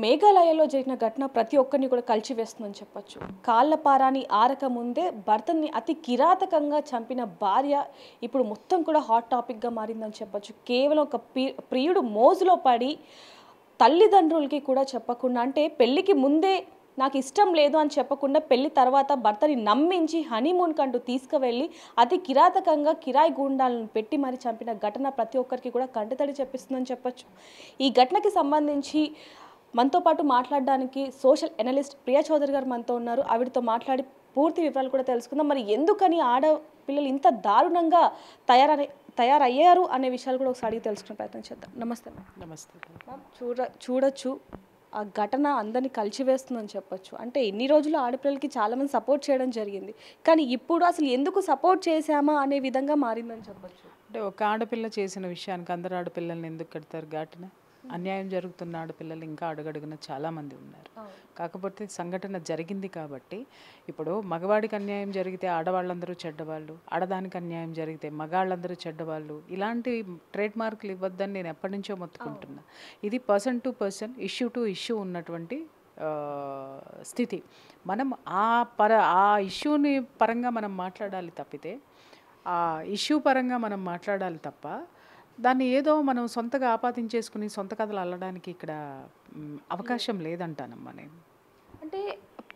మేఘాలయలో జరిగిన ఘటన ప్రతి ఒక్కరిని కూడా కలిచివేస్తుందని చెప్పొచ్చు. కాళ్ళపారాని ఆరక ముందే భర్తని అతి కిరాతకంగా చంపిన భార్య ఇప్పుడు మొత్తం కూడా హాట్ టాపిక్గా మారిందని చెప్పొచ్చు. కేవలం ఒక ప్రియుడు మోజులో పడి తల్లిదండ్రులకి కూడా చెప్పకుండా, అంటే పెళ్ళికి ముందే నాకు ఇష్టం లేదు అని చెప్పకుండా పెళ్లి తర్వాత భర్తని నమ్మించి హనీమూన్ కంటూ తీసుకువెళ్ళి అతి కిరాతకంగా కిరాయి గూండాలను పెట్టి మరి చంపిన ఘటన ప్రతి ఒక్కరికి కూడా కంటతడి చెప్పిస్తుందని చెప్పొచ్చు. ఈ ఘటనకి సంబంధించి మనతో పాటు మాట్లాడడానికి సోషల్ ఎనలిస్ట్ ప్రియా చౌదరి గారు మనతో ఉన్నారు. ఆవిడతో మాట్లాడి పూర్తి వివరాలు కూడా తెలుసుకుందాం. మరి ఎందుకని ఆడపిల్లలు ఇంత దారుణంగా తయారయ్యారు అనే విషయాలు కూడా ఒకసారి అడిగి తెలుసుకునే ప్రయత్నం చేద్దాం. నమస్తే మ్యామ్. నమస్తే మ్యామ్, చూడొచ్చు ఆ ఘటన అందరినీ కలిచివేస్తుందని చెప్పొచ్చు. అంటే ఇన్ని రోజులు ఆడపిల్లలకి చాలామంది సపోర్ట్ చేయడం జరిగింది, కానీ ఇప్పుడు అసలు ఎందుకు సపోర్ట్ చేశామా అనే విధంగా మారిందని చెప్పొచ్చు. అంటే ఒక ఆడపిల్ల చేసిన విషయానికి అందరు ఆడపిల్లల్ని ఎందుకు కడతారు? ఘటన అన్యాయం జరుగుతున్న ఆడపిల్లలు ఇంకా అడుగడుగున చాలామంది ఉన్నారు. కాకపోతే సంఘటన జరిగింది కాబట్టి ఇప్పుడు మగవాడికి అన్యాయం జరిగితే ఆడవాళ్ళందరూ చెడ్డవాళ్ళు, ఆడదానికి అన్యాయం జరిగితే మగాళ్ళందరూ చెడ్డవాళ్ళు, ఇలాంటి ట్రేడ్ మార్కులు ఇవ్వద్దని నేను ఎప్పటి నుంచో మొత్తుకుంటున్నా. ఇది person to person, issue to issue ఉన్నటువంటి స్థితి. మనం ఆ ఇష్యూని పరంగా మనం మాట్లాడాలి తప్పితే, ఆ ఇష్యూ పరంగా మనం మాట్లాడాలి తప్ప దాన్ని ఏదో మనం సొంతగా ఆపాదించేసుకుని సొంత కథలు అల్లడానికి ఇక్కడ అవకాశం లేదంటానమ్మా నేను. అంటే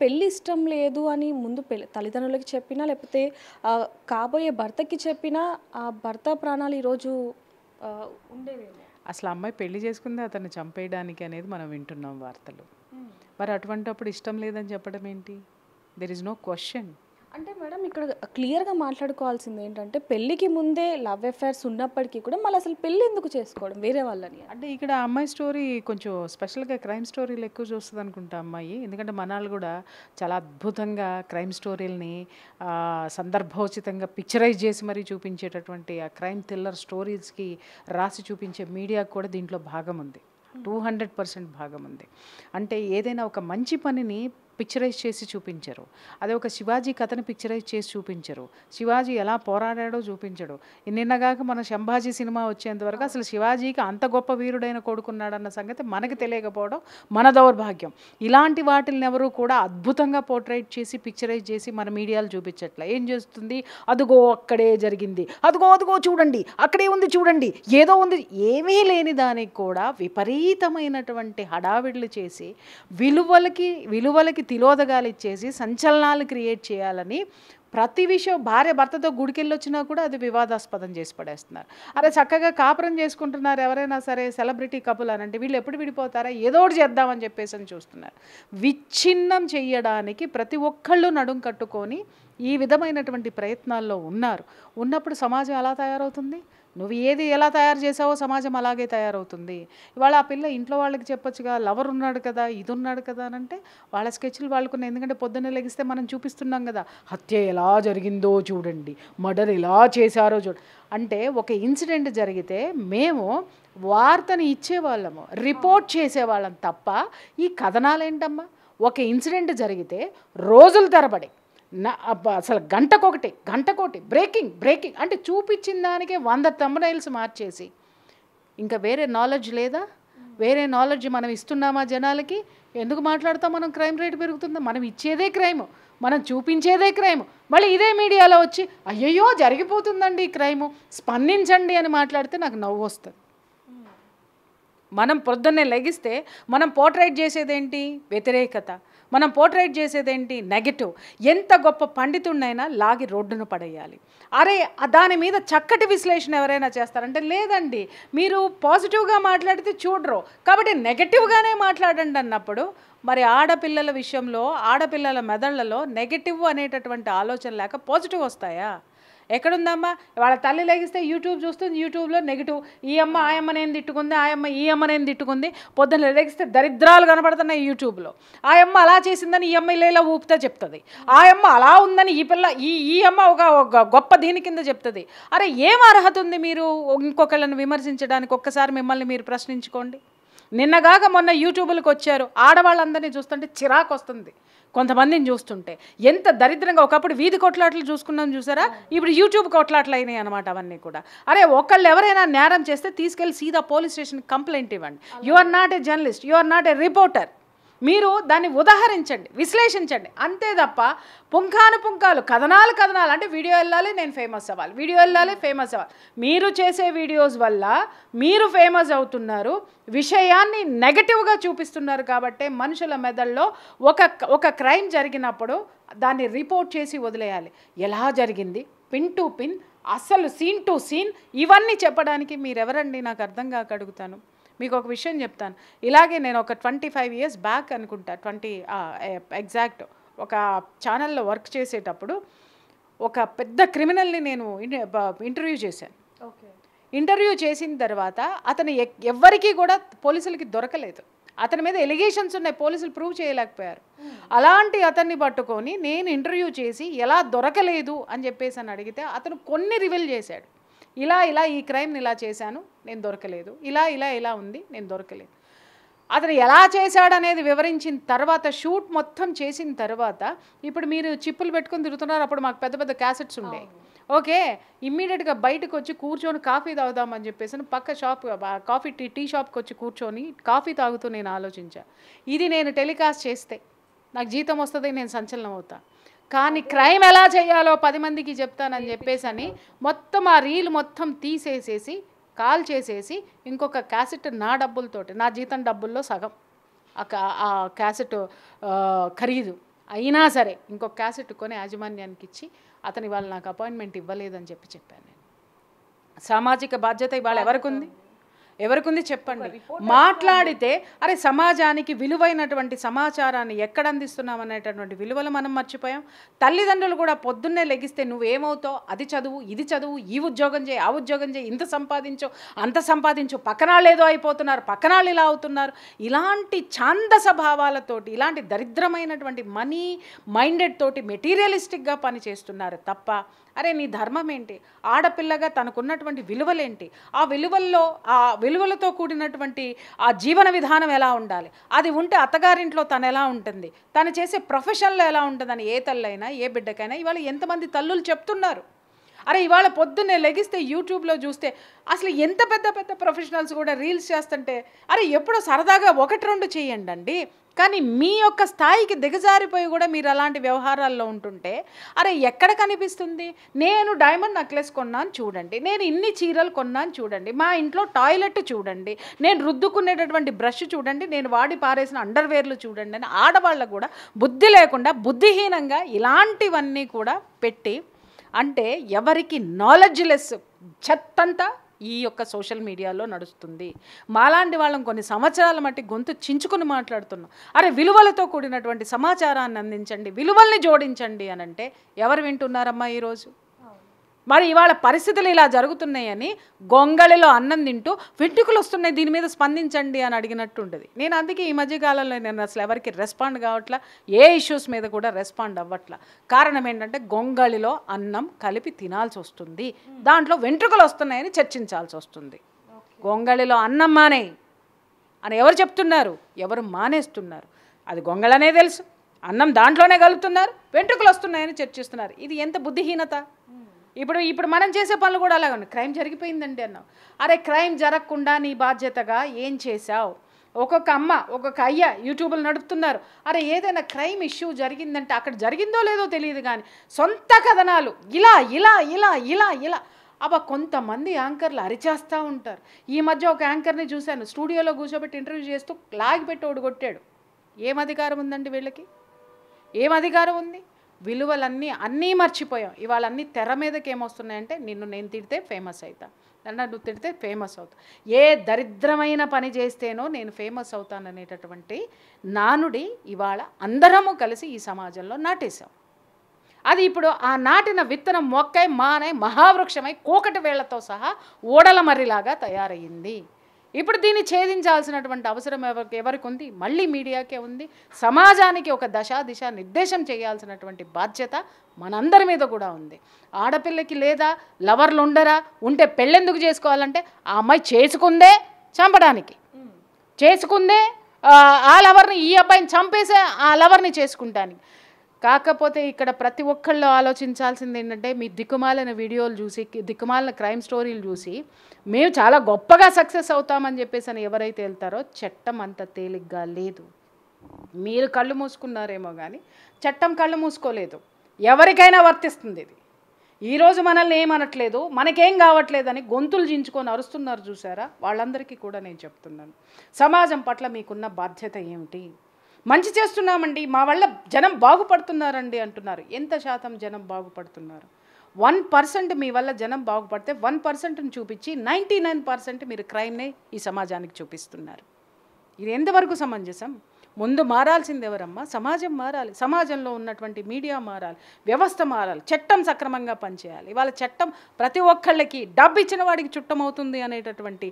పెళ్ళి ఇష్టం లేదు అని ముందు తల్లిదండ్రులకి చెప్పినా, లేకపోతే కాబోయే భర్తకి చెప్పినా ఆ భర్త ప్రాణాలు ఈరోజు ఉండేవేమో. అసలు అమ్మాయి పెళ్లి చేసుకుంది అతన్ని చంపేయడానికి అనేది మనం వింటున్నాం వార్తలు. మరి అటువంటిప్పుడు ఇష్టం లేదని చెప్పడం ఏంటి? There is no question. అంటే మేడం, ఇక్కడ క్లియర్గా మాట్లాడుకోవాల్సింది ఏంటంటే, పెళ్ళికి ముందే లవ్ అఫైర్స్ ఉన్నప్పటికీ కూడా మళ్ళీ అసలు పెళ్ళి ఎందుకు చేసుకోవడం వేరే వాళ్ళని? అంటే ఇక్కడ అమ్మాయి స్టోరీ కొంచెం స్పెషల్గా క్రైమ్ స్టోరీలు ఎక్కువ చూస్తుంది అనుకుంటా అమ్మాయి. ఎందుకంటే మనాళ్ళు కూడా చాలా అద్భుతంగా క్రైమ్ స్టోరీలని సందర్భోచితంగా పిక్చరైజ్ చేసి మరీ చూపించేటటువంటి ఆ క్రైమ్ థ్రిల్లర్ స్టోరీస్కి రాసి చూపించే మీడియాకు కూడా దీంట్లో భాగం ఉంది, 200% భాగం ఉంది. అంటే ఏదైనా ఒక మంచి పనిని పిక్చరైజ్ చేసి చూపించరు, అదే ఒక శివాజీ కథని పిక్చరైజ్ చేసి చూపించరు, శివాజీ ఎలా పోరాడాడో చూపించడు. నిన్నగాక మన శంభాజీ సినిమా వచ్చేంతవరకు అసలు శివాజీకి అంత గొప్ప వీరుడైన కొడుకున్నాడన్న సంగతి మనకి తెలియకపోవడం మన దౌర్భాగ్యం. ఇలాంటి వాటిని ఎవరు కూడా అద్భుతంగా పోర్ట్రైట్ చేసి పిక్చరైజ్ చేసి మన మీడియాలు చూపించట్లే. ఏం చేస్తుంది? అదుగో అక్కడే జరిగింది, అదుగో అదుగో చూడండి, అక్కడే ఉంది చూడండి, ఏదో ఉంది. ఏమీ లేని దానికి కూడా విపరీతమైనటువంటి హడావిడులు చేసి విలువలకి తిలోదగాలు ఇచ్చేసి సంచలనాలు క్రియేట్ చేయాలని ప్రతి విషయం, భార్య భర్తతో గుడికెళ్ళి వచ్చినా కూడా అది వివాదాస్పదం చేసి పడేస్తున్నారు. అరే చక్కగా కాపురం చేసుకుంటున్నారు ఎవరైనా సరే, సెలబ్రిటీ కపుల్ అని అంటే వీళ్ళు ఎప్పుడు విడిపోతారా, ఏదో ఒకటి చేద్దామని చెప్పేసి అని చూస్తున్నారు. విచ్ఛిన్నం చెయ్యడానికి ప్రతి ఒక్కళ్ళు నడుం కట్టుకొని ఈ విధమైనటువంటి ప్రయత్నాల్లో ఉన్నప్పుడు సమాజం ఎలా తయారవుతుంది? నువ్వు ఏది ఎలా తయారు చేసావో సమాజం అలాగే తయారవుతుంది. ఇవాళ ఆ పిల్ల ఇంట్లో వాళ్ళకి చెప్పొచ్చుగా, లవర్ ఉన్నాడు కదా, ఇది ఉన్నాడు కదా అని అంటే వాళ్ళ స్కెచ్లు వాళ్ళకున్నాయి. ఎందుకంటే పొద్దున్నే లెగిస్తే మనం చూపిస్తున్నాం కదా, హత్య ఎలా జరిగిందో చూడండి, మర్డర్ ఎలా చేశారో చూడండి. అంటే ఒక ఇన్సిడెంట్ జరిగితే మేము వార్తని ఇచ్చేవాళ్ళము, రిపోర్ట్ చేసేవాళ్ళం తప్ప ఈ కథనాలేంటమ్మా? ఒక ఇన్సిడెంట్ జరిగితే రోజుల తరబడి అసలు గంటకోటి బ్రేకింగ్ అంటే చూపించిన దానికే 100 థంబ్నెయిల్స్ మార్చేసి, ఇంకా వేరే నాలెడ్జ్ లేదా? వేరే నాలెడ్జ్ మనం ఇస్తున్నామా జనాలకి? ఎందుకు మాట్లాడతాం మనం? క్రైమ్ రేట్ పెరుగుతుందా? మనం ఇచ్చేదే క్రైమ్, మనం చూపించేదే క్రైమ్. మళ్ళీ ఇదే మీడియాలో వచ్చి అయ్యయ్యో జరిగిపోతుందండి ఈ క్రైము, స్పందించండి అని మాట్లాడితే నాకు నవ్వు వస్తుంది. మనం పొద్దున్నే లెగిస్తే మనం పోర్ట్రైట్ చేసేదేంటి? వ్యతిరేకత. మనం పోర్ట్రైట్ చేసేదేంటి? నెగటివ్. ఎంత గొప్ప పండితుడినైనా లాగి రోడ్డును పడేయాలి. అరే దాని మీద చక్కటి విశ్లేషణ ఎవరైనా చేస్తారంటే లేదండి, మీరు పాజిటివ్గా మాట్లాడితే చూడరు కాబట్టి నెగటివ్గానే మాట్లాడండి అన్నప్పుడు, మరి ఆడపిల్లల విషయంలో ఆడపిల్లల మెదళ్లలో నెగటివ్ అనేటటువంటి ఆలోచన లేక పాజిటివ్ వస్తాయా? ఎక్కడుందమ్మా? వాళ్ళ తల్లి లెగిస్తే యూట్యూబ్ చూస్తుంది, యూట్యూబ్లో నెగిటివ్, ఈ అమ్మ ఆ అమ్మనేం తిట్టుకుంది, ఆ అమ్మ ఈ అమ్మనేం తిట్టుకుంది. పొద్దున్న లెగిస్తే దరిద్రాలు కనబడుతున్నాయి యూట్యూబ్లో. ఆ అమ్మ అలా చేసిందని ఈ అమ్మ ఇలా ఊపితే చెప్తుంది, ఆ అమ్మ అలా ఉందని ఈ పిల్ల ఈ అమ్మ ఒక గొప్ప దీని కింద చెప్తుంది. అరే ఏం అర్హత ఉంది మీరు ఇంకొకళ్ళని విమర్శించడానికి? ఒక్కసారి మిమ్మల్ని మీరు ప్రశ్నించుకోండి. నిన్నగాక మొన్న యూట్యూబ్లకు వచ్చారు, ఆడవాళ్ళందరినీ చూస్తుంటే చిరాకు వస్తుంది. కొంతమందిని చూస్తుంటే ఎంత దరిద్రంగా. ఒకప్పుడు వీధి కొట్లాటలు చూసుకున్నాం చూసారా, ఇప్పుడు యూట్యూబ్ కొట్లాటలు అయినాయి అనమాట అవన్నీ కూడా. అరే ఒకళ్ళు ఎవరైనా నేరం చేస్తే తీసుకెళ్ళి సీదా పోలీస్ స్టేషన్ కంప్లైంట్ ఇవ్వండి. You are not a journalist, you are not a reporter. మీరు దాన్ని ఉదాహరించండి, విశ్లేషించండి, అంతే తప్ప పుంఖాలు కథనాలు అంటే వీడియో వెళ్ళాలి, నేను ఫేమస్ అవ్వాలి, వీడియో వెళ్ళాలి, ఫేమస్ అవ్వాలి. మీరు చేసే వీడియోస్ వల్ల మీరు ఫేమస్ అవుతున్నారు, విషయాన్ని నెగటివ్గా చూపిస్తున్నారు. కాబట్టి మనుషుల మెదడులో ఒక క్రైమ్ జరిగినప్పుడు దాన్ని రిపోర్ట్ చేసి వదిలేయాలి. ఎలా జరిగింది, పిన్ టు పిన్, అసలు సీన్ టు సీన్, ఇవన్నీ చెప్పడానికి మీరెవరండి నాకు అర్థం కాక అడుగుతాను. మీకు ఒక విషయం చెప్తాను. ఇలాగే నేను ఒక 25 years బ్యాక్ అనుకుంటా, ఎగ్జాక్ట్ ఒక ఛానల్లో వర్క్ చేసేటప్పుడు ఒక పెద్ద క్రిమినల్ని నేను ఇంటర్వ్యూ చేశాను. ఇంటర్వ్యూ చేసిన తర్వాత అతను ఎవ్వరికీ కూడా పోలీసులకి దొరకలేదు. అతని మీద ఎలిగేషన్స్ ఉన్నాయి, పోలీసులు ప్రూవ్ చేయలేకపోయారు. అలాంటి అతన్ని పట్టుకొని నేను ఇంటర్వ్యూ చేసి ఎలా దొరకలేదు అని చెప్పేసి అని అడిగితే అతను కొన్ని రివీల్ చేశాడు. ఇలా ఈ క్రైమ్ని ఇలా చేశాను, నేను దొరకలేదు, ఇలా ఉంది, నేను దొరకలేదు. అతను ఎలా చేశాడనేది వివరించిన తర్వాత, షూట్ మొత్తం చేసిన తర్వాత, ఇప్పుడు మీరు చిప్పులు పెట్టుకొని తిరుగుతున్నారు, అప్పుడు మాకు పెద్ద క్యాసెట్స్ ఉండేవి. ఓకే, ఇమ్మీడియట్గా బయటకు వచ్చి కూర్చొని కాఫీ తాగుదామని చెప్పేసి పక్క షాప్ టీ షాప్కి వచ్చి కూర్చొని కాఫీ తాగుతూ నేను ఆలోచించా, ఇది నేను టెలికాస్ట్ చేస్తే నాకు జీతం వస్తుంది, నేను సంచలనం అవుతా. కానీ క్రైమ్ ఎలా చేయాలో 10 మందికి చెప్తానని చెప్పేసి అని మొత్తం ఆ రీల్ మొత్తం తీసేసేసి కాల్ చేసేసి ఇంకొక క్యాసెట్ నా డబ్బులతోటి, నా జీతం డబ్బుల్లో సగం ఆ క్యాసెట్ ఖరీదు అయినా సరే ఇంకొక క్యాసెట్ కొని యాజమాన్యానికి ఇచ్చి అతని వాళ్ళు నాకు అపాయింట్మెంట్ ఇవ్వలేదని చెప్పాను నేను. సామాజిక బాధ్యత ఇవాళ ఎవరికుంది చెప్పండి. మాట్లాడితే అరే సమాజానికి విలువైనటువంటి సమాచారాన్ని ఎక్కడ అందిస్తున్నాం అనేటటువంటి విలువలు మనం మర్చిపోయాం. తల్లిదండ్రులు కూడా పొద్దున్నే లెగిస్తే నువ్వేమవుతావు, అది చదువు, ఇది చదువు, ఈ ఉద్యోగం చేయి, ఆ ఉద్యోగం చేయి, ఇంత సంపాదించు, అంత సంపాదించు, పక్కనాళ్ళు ఏదో అయిపోతున్నారు, పక్కనాళ్ళు ఇలా అవుతున్నారు. ఇలాంటి ఛాందస భావాలతోటి, ఇలాంటి దరిద్రమైనటువంటి మనీ మైండెడ్ తోటి మెటీరియలిస్టిక్గా పనిచేస్తున్నారు తప్ప అరే నీ ధర్మం ఏంటి, ఆడపిల్లగా తనకున్నటువంటి విలువలేంటి, ఆ విలువలతో కూడినటువంటి ఆ జీవన విధానం ఎలా ఉండాలి, అది ఉంటే అత్తగారింట్లో తను ఎలా ఉంటుంది, తను చేసే ప్రొఫెషన్లో ఎలా ఉంటుందని ఏ తల్లైనా ఏ బిడ్డకైనా ఇవాళ ఎంతమంది తల్లులు చెప్తున్నారు. అరే ఇవాళ పొద్దున్నే లెగిస్తే యూట్యూబ్లో చూస్తే అసలు ఎంత పెద్ద ప్రొఫెషనల్స్ కూడా రీల్స్ చేస్తుంటే అరే ఎప్పుడో సరదాగా 1-2 చేయండి అండి. కానీ మీ యొక్క స్థాయికి దిగజారిపోయి కూడా మీరు అలాంటి వ్యవహారాల్లో ఉంటుంటే అరే ఎక్కడ కనిపిస్తుంది. నేను డైమండ్ నెక్లెస్ కొన్నాను చూడండి, నేను ఇన్ని చీరలు కొన్నాను చూడండి, మా ఇంట్లో టాయిలెట్ చూడండి, నేను రుద్దుకునేటటువంటి బ్రష్ చూడండి, నేను వాడి పారేసిన అండర్వేర్లు చూడండి అని ఆడవాళ్ళకు కూడా బుద్ధి లేకుండా బుద్ధిహీనంగా ఇలాంటివన్నీ కూడా పెట్టి, అంటే ఎవరికి నాలెడ్జ్ లెస్ చెత్తంతా ఈ యొక్క సోషల్ మీడియాలో నడుస్తుంది. మాలాంటి వాళ్ళం కొన్ని సంవత్సరాల మట్టి గొంతు చించుకుని మాట్లాడుతున్నాం. అరే విలువలతో కూడినటువంటి సమాచారాన్ని అందించండి, విలువల్ని జోడించండి అని అంటే ఎవరు వింటున్నారమ్మా ఈరోజు? మరి ఇవాళ పరిస్థితులు ఇలా జరుగుతున్నాయని గొంగళిలో అన్నం తింటూ వెంట్రుకలు వస్తున్నాయి, దీని మీద స్పందించండి అని అడిగినట్టు ఉంటుంది. నేను అందుకే ఈ మధ్యకాలంలో నేను అసలు ఎవరికి రెస్పాండ్ కావట్లా, ఏ ఇష్యూస్ మీద కూడా రెస్పాండ్ అవ్వట్లా. కారణం ఏంటంటే గొంగళిలో అన్నం కలిపి తినాల్సి వస్తుంది, దాంట్లో వెంట్రుకలు వస్తున్నాయని చర్చించాల్సి వస్తుంది. గొంగళిలో అన్నం మానే అని ఎవరు చెప్తున్నారు, ఎవరు మానేస్తున్నారు? అది గొంగళనే తెలుసు, అన్నం దాంట్లోనే కలుపుతున్నారు, వెంట్రుకలు వస్తున్నాయని చర్చిస్తున్నారు. ఇది ఎంత బుద్ధిహీనత. ఇప్పుడు మనం చేసే పనులు కూడా అలాగే ఉన్నాయి. క్రైమ్ జరిగిపోయిందండి అన్నావు, అరే క్రైమ్ జరగకుండా నీ బాధ్యతగా ఏం చేశావు? ఒక్కొక్క అమ్మ ఒక్కొక్క అయ్య యూట్యూబ్లు నడుపుతున్నారు. అరే ఏదైనా క్రైమ్ ఇష్యూ జరిగిందంటే అక్కడ జరిగిందో లేదో తెలియదు కానీ సొంత కథనాలు ఇలా అబ్బా కొంతమంది యాంకర్లు అరిచేస్తూ ఉంటారు. ఈ మధ్య ఒక యాంకర్ని చూశాను, స్టూడియోలో కూర్చోబెట్టి ఇంటర్వ్యూ చేస్తూ లాగిపెట్టి ఓడి కొట్టాడు. ఏం అధికారం ఉందండి వీళ్ళకి? ఏం అధికారం ఉంది? అన్నీ మర్చిపోయాం. ఇవాళ అన్నీ తెర మీదకి ఏమొస్తున్నాయంటే నిన్ను నేను తిడితే ఫేమస్ అవుతా, నన్ను నువ్వు తిడితే ఫేమస్ అవుతా, ఏ దరిద్రమైన పని చేస్తేనో నేను ఫేమస్ అవుతాననేటటువంటి నానుడి ఇవాళ అందరము కలిసి ఈ సమాజంలో నాటేశాం. అది ఇప్పుడు ఆ నాటిన విత్తనం మొక్కై మానై మహావృక్షమై కోకటి వేళ్లతో సహా ఓడల మర్రిలాగా తయారయ్యింది. ఇప్పుడు దీన్ని ఛేదించాల్సినటువంటి అవసరం ఎవరికి ఉంది? మళ్ళీ మీడియాకే ఉంది. సమాజానికి ఒక దిశ నిర్దేశం చేయాల్సినటువంటి బాధ్యత మనందరి మీద కూడా ఉంది. ఆడపిల్లకి లేదా లవర్లు ఉండరా, ఉంటే పెళ్ళెందుకు చేసుకోవాలంటే ఆ అమ్మాయి చేసుకుందే చంపడానికి, చేసుకుందే ఆ లవర్ని ఈ అబ్బాయిని చంపేసే ఆ లవర్ని చేసుకుంటాను. కాకపోతే ఇక్కడ ప్రతి ఒక్కళ్ళు ఆలోచించాల్సింది ఏంటంటే, మీ దిక్కుమాలిన వీడియోలు చూసి, దిక్కుమాలిన క్రైమ్ స్టోరీలు చూసి మేము చాలా గొప్పగా సక్సెస్ అవుతామని చెప్పేసి అని ఎవరైతే వెళ్తారో చట్టం అంత తేలిగ్గా లేదు. మీరు కళ్ళు మూసుకున్నారేమో కానీ చట్టం కళ్ళు మూసుకోలేదు. ఎవరికైనా వర్తిస్తుంది ఇది. ఈరోజు మనల్ని ఏమనట్లేదు, మనకేం కావట్లేదని గొంతులు జించుకొని అరుస్తున్నారు చూసారా, వాళ్ళందరికీ కూడా నేను చెప్తున్నాను, సమాజం పట్ల మీకున్న బాధ్యత ఏమిటి? మంచి చేస్తున్నామండి, మా వల్ల జనం బాగుపడుతున్నారండి అంటున్నారు. ఎంత శాతం జనం బాగుపడుతున్నారు? 1% మీ వల్ల జనం బాగుపడితే 1%ని చూపించి 99% మీరు క్రైమ్నే ఈ సమాజానికి చూపిస్తున్నారు. ఇది ఎంతవరకు సమంజసం? ముందు మారాల్సింది ఎవరమ్మా? సమాజం మారాలి. సమాజంలో ఉన్నటువంటి మీడియా మారాలి, వ్యవస్థ మారాలి, చట్టం సక్రమంగా పనిచేయాలి. ఇవాళ చట్టం ప్రతి ఒక్కళ్ళకి డబ్బు ఇచ్చిన వాడికి చుట్టమవుతుంది అనేటటువంటి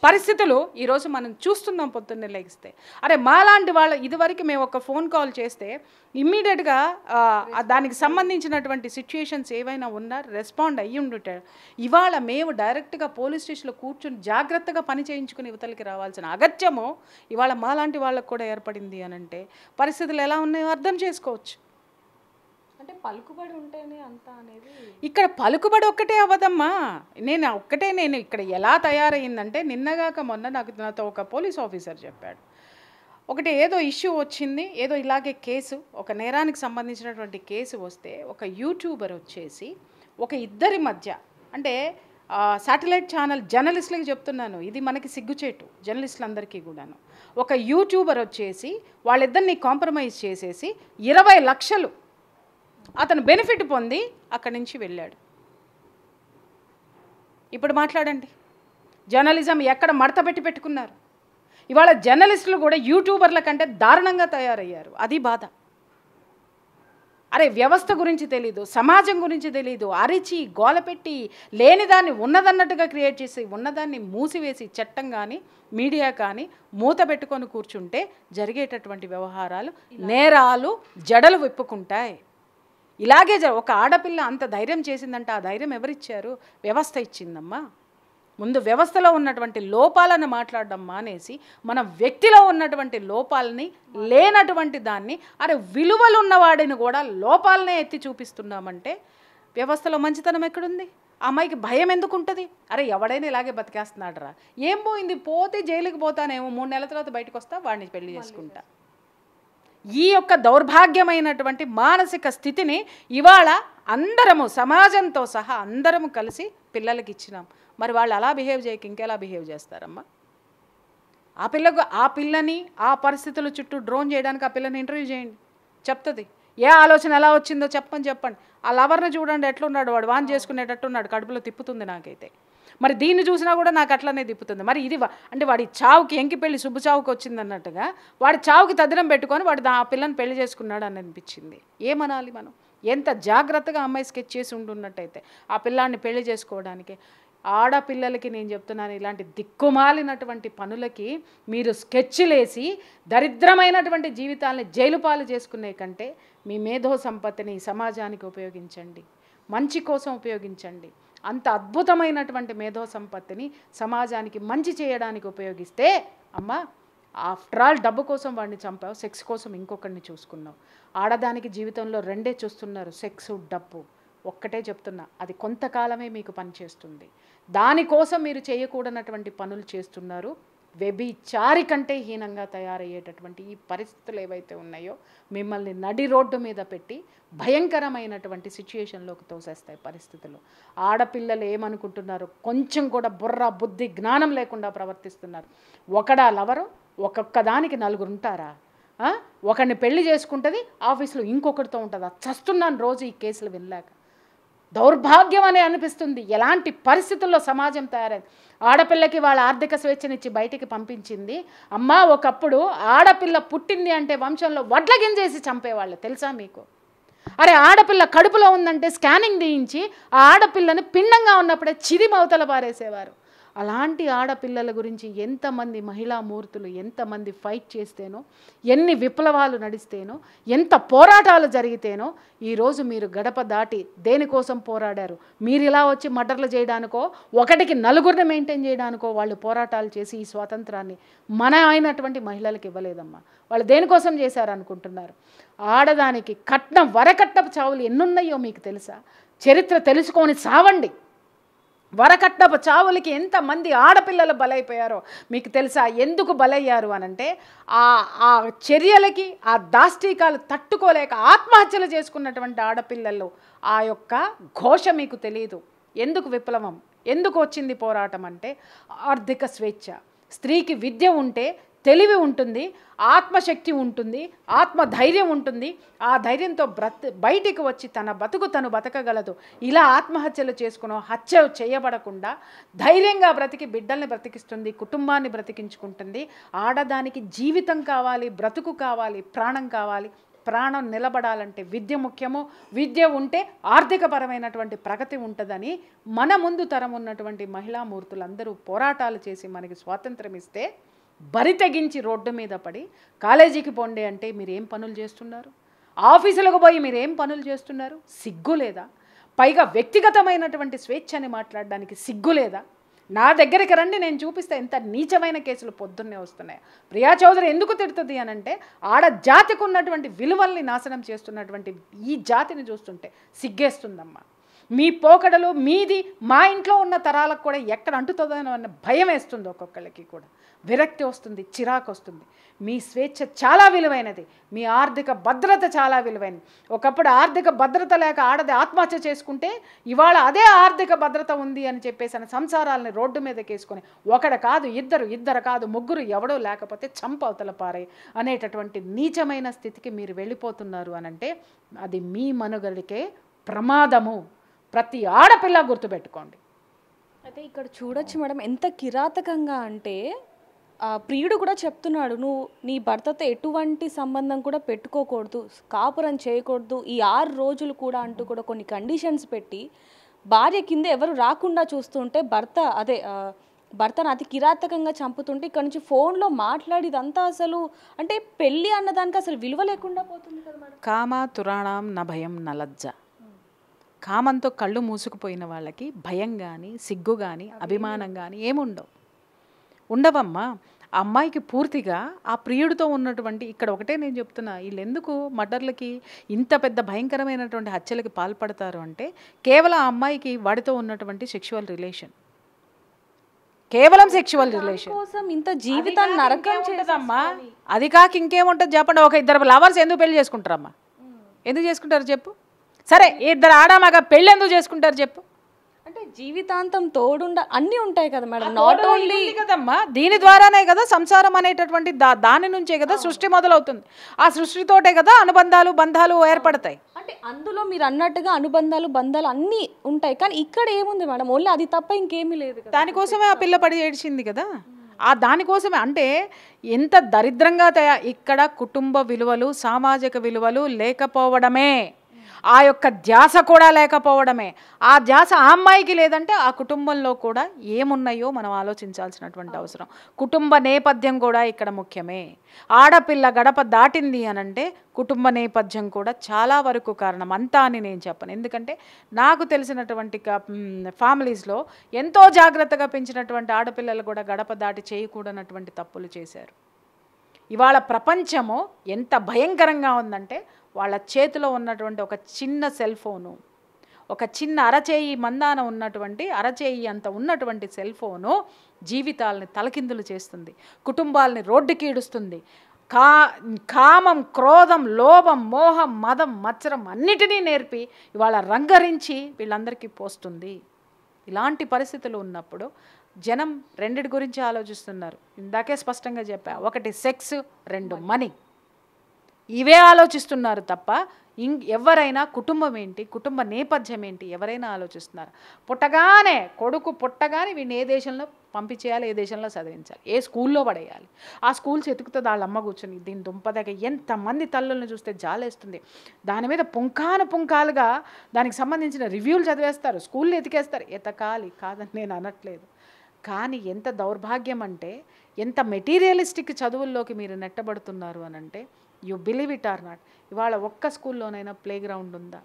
పరిస్థితులు ఈరోజు మనం చూస్తున్నాం. పొద్దున్నే లెగిస్తే అరే మాలాంటి వాళ్ళు ఇదివరకు మేము ఒక ఫోన్ కాల్ చేస్తే ఇమ్మీడియట్గా దానికి సంబంధించినటువంటి సిచ్యుయేషన్స్ ఏవైనా ఉన్నా రెస్పాండ్ అయ్యి ఉండుంటారు. ఇవాళ మేము డైరెక్ట్గా పోలీస్ స్టేషన్లో కూర్చుని జాగ్రత్తగా పని చేయించుకుని ఇవతలకి రావాల్సిన అగత్యము ఇవాళ మాలాంటి వాళ్ళకు కూడా ఏర్పడింది అని అంటే పరిస్థితులు ఎలా ఉన్నాయో అర్థం చేసుకోవచ్చు. అంటే పలుకుబడి ఉంటేనే అంతా అనేది ఇక్కడ పలుకుబడి ఒక్కటే అవ్వదమ్మా. నేను ఇక్కడ ఎలా తయారయ్యిందంటే, నిన్నగాక మొన్న నాతో ఒక పోలీస్ ఆఫీసర్ చెప్పాడు, ఒకటి ఏదో ఇష్యూ వచ్చింది, ఏదో ఇలాగే కేసు, ఒక నేరానికి సంబంధించినటువంటి కేసు వస్తే ఒక యూట్యూబర్ వచ్చేసి ఒక ఇద్దరి మధ్య, అంటే శాటిలైట్ ఛానల్ జర్నలిస్టులకి చెప్తున్నాను, ఇది మనకి సిగ్గుచేటు జర్నలిస్టులందరికీ కూడాను, ఒక యూట్యూబర్ వచ్చేసి వాళ్ళిద్దరిని కాంప్రమైజ్ చేసేసి 20 లక్షలు అతను బెనిఫిట్ పొంది అక్కడి నుంచి వెళ్ళాడు. ఇప్పుడు మాట్లాడండి, జర్నలిజం ఎక్కడ మడత పెట్టుకున్నారు? ఇవాళ జర్నలిస్టులు కూడా యూట్యూబర్ల కంటే దారుణంగా తయారయ్యారు. అది బాధ. అరే వ్యవస్థ గురించి తెలీదు, సమాజం గురించి తెలీదు, అరిచి గోలపెట్టి లేనిదాన్ని ఉన్నదన్నట్టుగా క్రియేట్ చేసి ఉన్నదాన్ని మూసివేసి చట్టం కానీ మీడియా కానీ మూత పెట్టుకొని కూర్చుంటే జరిగేటటువంటి వ్యవహారాలు, నేరాలు జడలు విప్పుకుంటాయి. ఇలాగే ఒక ఆడపిల్ల అంత ధైర్యం చేసిందంటే ఆ ధైర్యం ఎవరిచ్చారు? వ్యవస్థ ఇచ్చిందమ్మా. ముందు వ్యవస్థలో ఉన్నటువంటి లోపాలను మాట్లాడడం మానేసి మన వ్యక్తిలో ఉన్నటువంటి లోపాలని, లేనటువంటి దాన్ని, అరే విలువలు ఉన్నవాడిని కూడా లోపాలనే ఎత్తి చూపిస్తున్నామంటే వ్యవస్థలో మంచితనం ఎక్కడుంది? ఆ అమ్మాయికి భయం ఎందుకు ఉంటుంది? అరే ఎవడైనా ఇలాగే బతికేస్తున్నాడు రా, ఏం పోయింది, పోతే జైలుకి పోతానేమో, 3 నెలల తర్వాత బయటకు వస్తా, వాడిని పెళ్లి చేసుకుంటా. ఈ యొక్క దౌర్భాగ్యమైనటువంటి మానసిక స్థితిని ఇవాళ అందరము సమాజంతో సహా అందరము కలిసి పిల్లలకి ఇచ్చినాం. మరి వాళ్ళు అలా బిహేవ్ చేయక ఇంకెలా బిహేవ్ చేస్తారమ్మా? ఆ పిల్లని ఆ పరిస్థితుల చుట్టూ డ్రోన్ చేయడానికి ఆ పిల్లని ఇంటర్వ్యూ చేయండి, చెప్తుంది. ఏ ఆలోచన ఎలా వచ్చిందో చెప్పండి. ఆ లవర్ని చూడండి ఎట్లున్నాడు, వాడు వాన్ చేసుకునేటట్టున్నాడు, కడుపులో తిప్పుతుంది నాకైతే. మరి దీన్ని చూసినా కూడా నాకు అట్లనే తిప్పుతుంది. మరి ఇది అంటే వాడి చావుకి, ఎంకి పెళ్ళి శుభ చావుకి వచ్చింది అన్నట్టుగా వాడి చావుకి తదినం పెట్టుకొని వాడు ఆ పిల్లని పెళ్లి చేసుకున్నాడు అని అనిపించింది. ఏమనాలి మనం? ఎంత జాగ్రత్తగా అమ్మాయి స్కెచ్ చేసి ఉంటున్నట్టయితే ఆ పిల్లాన్ని పెళ్లి చేసుకోవడానికి. ఆడపిల్లలకి నేను చెప్తున్నాను, ఇలాంటి దిక్కుమాలినటువంటి పనులకి మీరు స్కెచ్లేసి దరిద్రమైనటువంటి జీవితాలని జైలు పాలు చేసుకునే కంటే మీ మేధో సంపత్తిని సమాజానికి ఉపయోగించండి, మంచి కోసం ఉపయోగించండి. అంత అద్భుతమైనటువంటి మేధో సంపత్తిని సమాజానికి మంచి చేయడానికి ఉపయోగిస్తే, అమ్మా ఆఫ్టర్ ఆల్ డబ్బు కోసం వాడిని చంపావు, సెక్స్ కోసం ఇంకొకరిని చూసుకున్నావు. ఆడదానికి జీవితంలో రెండే చూస్తున్నారు, సెక్స్, డబ్బు. ఒక్కటే చెప్తున్నా, అది కొంతకాలమే మీకు పనిచేస్తుంది. దానికోసం మీరు చేయకూడనటువంటి పనులు చేస్తున్నారు. వ్యభిచారి కంటే హీనంగా తయారయ్యేటటువంటి ఈ పరిస్థితులు ఏవైతే ఉన్నాయో మిమ్మల్ని నడి రోడ్డు మీద పెట్టి భయంకరమైనటువంటి సిచ్యుయేషన్లోకి తోసేస్తాయి పరిస్థితులు. ఆడపిల్లలు ఏమనుకుంటున్నారు? కొంచెం కూడా బుర్ర, బుద్ధి, జ్ఞానం లేకుండా ప్రవర్తిస్తున్నారు. ఒకడా లవరు, ఒక్కొక్క దానికి 4 ఉంటారా? ఒకరిని పెళ్లి చేసుకుంటుంది, ఆఫీసులో ఇంకొకరితో ఉంటుందా? చస్తున్నాను రోజు ఈ కేసులు వినలేక. దౌర్భాగ్యం అనే అనిపిస్తుంది. ఎలాంటి పరిస్థితుల్లో సమాజం తయారైంది. ఆడపిల్లకి వాళ్ళ ఆర్థిక స్వేచ్ఛనిచ్చి బయటికి పంపించింది. అమ్మా ఒకప్పుడు ఆడపిల్ల పుట్టింది అంటే వంశంలో వడ్ల గింజేసి చంపేవాళ్ళు, తెలుసా మీకు? అరే ఆడపిల్ల కడుపులో ఉందంటే స్కానింగ్ తీయించి ఆ ఆడపిల్లని పిండంగా ఉన్నప్పుడే చిరిమవతల పారేసేవారు. అలాంటి ఆడపిల్లల గురించి ఎంతమంది మహిళా మూర్తులు ఎంతమంది ఫైట్ చేస్తేనో, ఎన్ని విప్లవాలు నడిస్తేనో, ఎంత పోరాటాలు జరిగితేనో ఈరోజు మీరు గడప దాటి దేనికోసం పోరాడారు? మీరు ఇలా వచ్చి మర్డర్లు చేయడానికో, ఒకటికి నలుగురిని మెయింటైన్ చేయడానికో వాళ్ళు పోరాటాలు చేసి ఈ స్వాతంత్రాన్ని మన అయినటువంటి మహిళలకు ఇవ్వలేదమ్మా. వాళ్ళు దేనికోసం చేశారనుకుంటున్నారు? ఆడదానికి కట్నం, వరకట్నపు చావులు ఎన్నున్నాయో మీకు తెలుసా? చరిత్ర తెలుసుకొని సావండి. వరకట్నపు చావులకి ఎంతమంది ఆడపిల్లలు బలైపోయారో మీకు తెలుసా? ఎందుకు బలయ్యారు అనంటే ఆ చర్యలకి, ఆ దాష్టీకాలు తట్టుకోలేక ఆత్మహత్యలు చేసుకున్నటువంటి ఆడపిల్లలు ఆ యొక్క ఘోష మీకు తెలియదు. ఎందుకు విప్లవం, ఎందుకు వచ్చింది పోరాటం అంటే ఆర్థిక స్వేచ్ఛ. స్త్రీకి విద్య ఉంటే తెలివి ఉంటుంది, ఆత్మశక్తి ఉంటుంది, ఆత్మధైర్యం ఉంటుంది. ఆ ధైర్యంతో బయటికి వచ్చి తన బతుకు తను బతకగలదు. ఇలా ఆత్మహత్యలు చేసుకునో, హత్య చేయబడకుండా ధైర్యంగా బ్రతికి బిడ్డల్ని బ్రతికిస్తుంది, కుటుంబాన్ని బ్రతికించుకుంటుంది. ఆడదానికి జీవితం కావాలి, బ్రతుకు కావాలి, ప్రాణం కావాలి. ప్రాణం నిలబడాలంటే విద్య ముఖ్యము. విద్య ఉంటే ఆర్థికపరమైనటువంటి ప్రగతి ఉంటుందని మన ముందు తరం ఉన్నటువంటి మహిళామూర్తులందరూ పోరాటాలు చేసి మనకి స్వాతంత్రం ఇస్తే బరి తెగించి రోడ్డు మీద పడి కాలేజీకి పోండి అంటే మీరు ఏం పనులు చేస్తున్నారు? ఆఫీసులకు పోయి మీరు ఏం పనులు చేస్తున్నారు? సిగ్గు లేదా? పైగా వ్యక్తిగతమైనటువంటి స్వేచ్ఛని మాట్లాడడానికి సిగ్గు లేదా? నా దగ్గరికి రండి, నేను చూపిస్తే ఎంత నీచమైన కేసులు పొద్దున్నే వస్తున్నాయి. ప్రియా చౌదరి ఎందుకు తిడుతుంది అనంటే ఆడ జాతికి ఉన్నటువంటి విలువల్ని నాశనం చేస్తున్నటువంటి ఈ జాతిని చూస్తుంటే సిగ్గేస్తుందమ్మా. మీ పోకడలు మీది మా ఇంట్లో ఉన్న తరాలకు కూడా ఎక్కడ అంటుతుందో అన్న భయం వేస్తుంది. ఒక్కొక్కళ్ళకి కూడా విరక్తి వస్తుంది, చిరాకు వస్తుంది. మీ స్వేచ్ఛ చాలా విలువైనది, మీ ఆర్థిక భద్రత చాలా విలువైనది. ఒకప్పుడు ఆర్థిక భద్రత లేక ఆడది ఆత్మహత్య చేసుకుంటే ఇవాళ అదే ఆర్థిక భద్రత ఉంది అని చెప్పేసి సంసారాలని రోడ్డు మీదకి వేసుకొని ఒకడు కాదు, ఇద్దరు కాదు, ముగ్గురు ఎవడో లేకపోతే చంపవతల పారే అనేటటువంటి నీచమైన స్థితికి మీరు వెళ్ళిపోతున్నారు అనంటే అది మీ మనుగడికే ప్రమాదము. ప్రతి ఆడపిల్ల గుర్తుపెట్టుకోండి. అయితే ఇక్కడ చూడొచ్చు మేడం, ఎంత కిరాతకంగా అంటే ప్రియుడు కూడా చెప్తున్నాడు, నువ్వు నీ భర్తతో ఎటువంటి సంబంధం కూడా పెట్టుకోకూడదు, కాపురం చేయకూడదు ఈ 6 రోజులు కూడా అంటూ కూడా కొన్ని కండిషన్స్ పెట్టి భార్య కింద ఎవరు రాకుండా చూస్తుంటే భర్తను అతి కిరాతకంగా చంపుతుంటే ఇక్కడ నుంచి ఫోన్లో మాట్లాడిదంతా అసలు అంటే పెళ్ళి అన్నదానికి అసలు విలువ లేకుండా పోతుంది కదా మేడం. కామ తురాణం న భయం న లజ్జ. కామంతో కళ్ళు మూసుకుపోయిన వాళ్ళకి భయం కానీ, సిగ్గు కానీ, అభిమానం కానీ ఉండవమ్మా. ఆ అమ్మాయికి పూర్తిగా ఆ ప్రియుడితో ఉన్నటువంటి ఇక్కడ ఒకటే నేను చెప్తున్నా, వీళ్ళు ఎందుకు మర్డర్లకి ఇంత పెద్ద భయంకరమైనటువంటి హత్యలకి పాల్పడతారు అంటే కేవలం ఆ అమ్మాయికి వాడితో ఉన్నటువంటి సెక్షువల్ రిలేషన్, కేవలం సెక్షువల్ రిలేషన్ కోసం ఇంత జీవితాన్ని నరకం చేసేదమ్మా. అది కాక ఇంకేముంటుంది చెప్పండి? ఒక 2 లవర్స్ ఎందుకు పెళ్లి చేసుకుంటారమ్మా? ఎందుకు చేసుకుంటారు చెప్పు? సరే 2 ఆడామగా పెళ్ళి ఎందుకు చేసుకుంటారు చెప్పు? అంటే జీవితాంతం తోడుండ అన్నీ ఉంటాయి కదా మేడం. నాట్ ఓన్లీ కదమ్మా, దీని ద్వారానే కదా సంసారం అనేటటువంటి దాని నుంచే కదా సృష్టి మొదలవుతుంది. ఆ సృష్టితోటే కదా బంధాలు ఏర్పడతాయి. అంటే అందులో మీరు అన్నట్టుగా బంధాలు అన్నీ ఉంటాయి. కానీ ఇక్కడ ఏముంది మేడం? ఓన్లీ అది తప్ప ఇంకేమీ లేదు. దానికోసమే ఆ పిల్ల పడి ఏడిచింది కదా. ఆ దానికోసమే అంటే ఎంత దరిద్రంగా ఇక్కడ కుటుంబ విలువలు, సామాజిక విలువలు లేకపోవడమే, ఆ యొక్క ధ్యాస కూడా లేకపోవడమే. ఆ ధ్యాస ఆ అమ్మాయికి లేదంటే ఆ కుటుంబంలో కూడా ఏమున్నాయో మనం ఆలోచించాల్సినటువంటి అవసరం. కుటుంబ నేపథ్యం కూడా ఇక్కడ ముఖ్యమే. ఆడపిల్ల గడప దాటింది అనంటే కుటుంబ నేపథ్యం కూడా చాలా వరకు కారణం. అంతా అని నేను చెప్పను, ఎందుకంటే నాకు తెలిసినటువంటి ఫ్యామిలీస్లో ఎంతో జాగ్రత్తగా పెంచినటువంటి ఆడపిల్లలు కూడా గడప దాటి చేయకూడనటువంటి తప్పులు చేశారు. ఇవాళ ప్రపంచము ఎంత భయంకరంగా ఉందంటే వాళ్ళ చేతిలో ఉన్నటువంటి ఒక చిన్న సెల్ ఫోను, ఒక చిన్న అరచేయి మందాన ఉన్నటువంటి అరచేయి అంత ఉన్నటువంటి సెల్ ఫోను జీవితాలని తలకిందులు చేస్తుంది, కుటుంబాలని రోడ్డుకి ఈడుస్తుంది. కామం, క్రోధం, లోభం, మోహం, మదం, మత్సరం అన్నిటినీ నేర్పి ఇవాళ రంగరించి వీళ్ళందరికీ పోస్తుంది. ఇలాంటి పరిస్థితులు ఉన్నప్పుడు జనం రెండిటి గురించి ఆలోచిస్తున్నారు. ఇందాకే స్పష్టంగా చెప్పా, 1 సెక్స్, 2 మనీ, ఇవే ఆలోచిస్తున్నారు తప్ప ఎవరైనా కుటుంబం ఏంటి, కుటుంబ నేపథ్యం ఏంటి ఎవరైనా ఆలోచిస్తున్నారు? కొడుకు పుట్టగానే వీడిని ఏ దేశంలో పంపించేయాలి, ఏ దేశంలో చదివించాలి, ఏ స్కూల్లో పడేయాలి, ఆ స్కూల్స్ ఎతుకుతుంది వాళ్ళ అమ్మ కూర్చొని. దీని దుంపదగ ఎంతమంది తల్లులను చూస్తే జాలేస్తుంది. దాని మీద పుంకాలుగా దానికి సంబంధించిన రివ్యూలు చదివేస్తారు, స్కూల్లో ఎతికేస్తారు. ఎతకాలి కాదని నేను అనట్లేదు, కానీ ఎంత దౌర్భాగ్యం అంటే, ఎంత మెటీరియలిస్టిక్ చదువుల్లోకి మీరు నెట్టబడుతున్నారు అని అంటే, you believe it or not. ఇవాళ ఒక్క స్కూల్లోనైనా ప్లే గ్రౌండ్ ఉందా?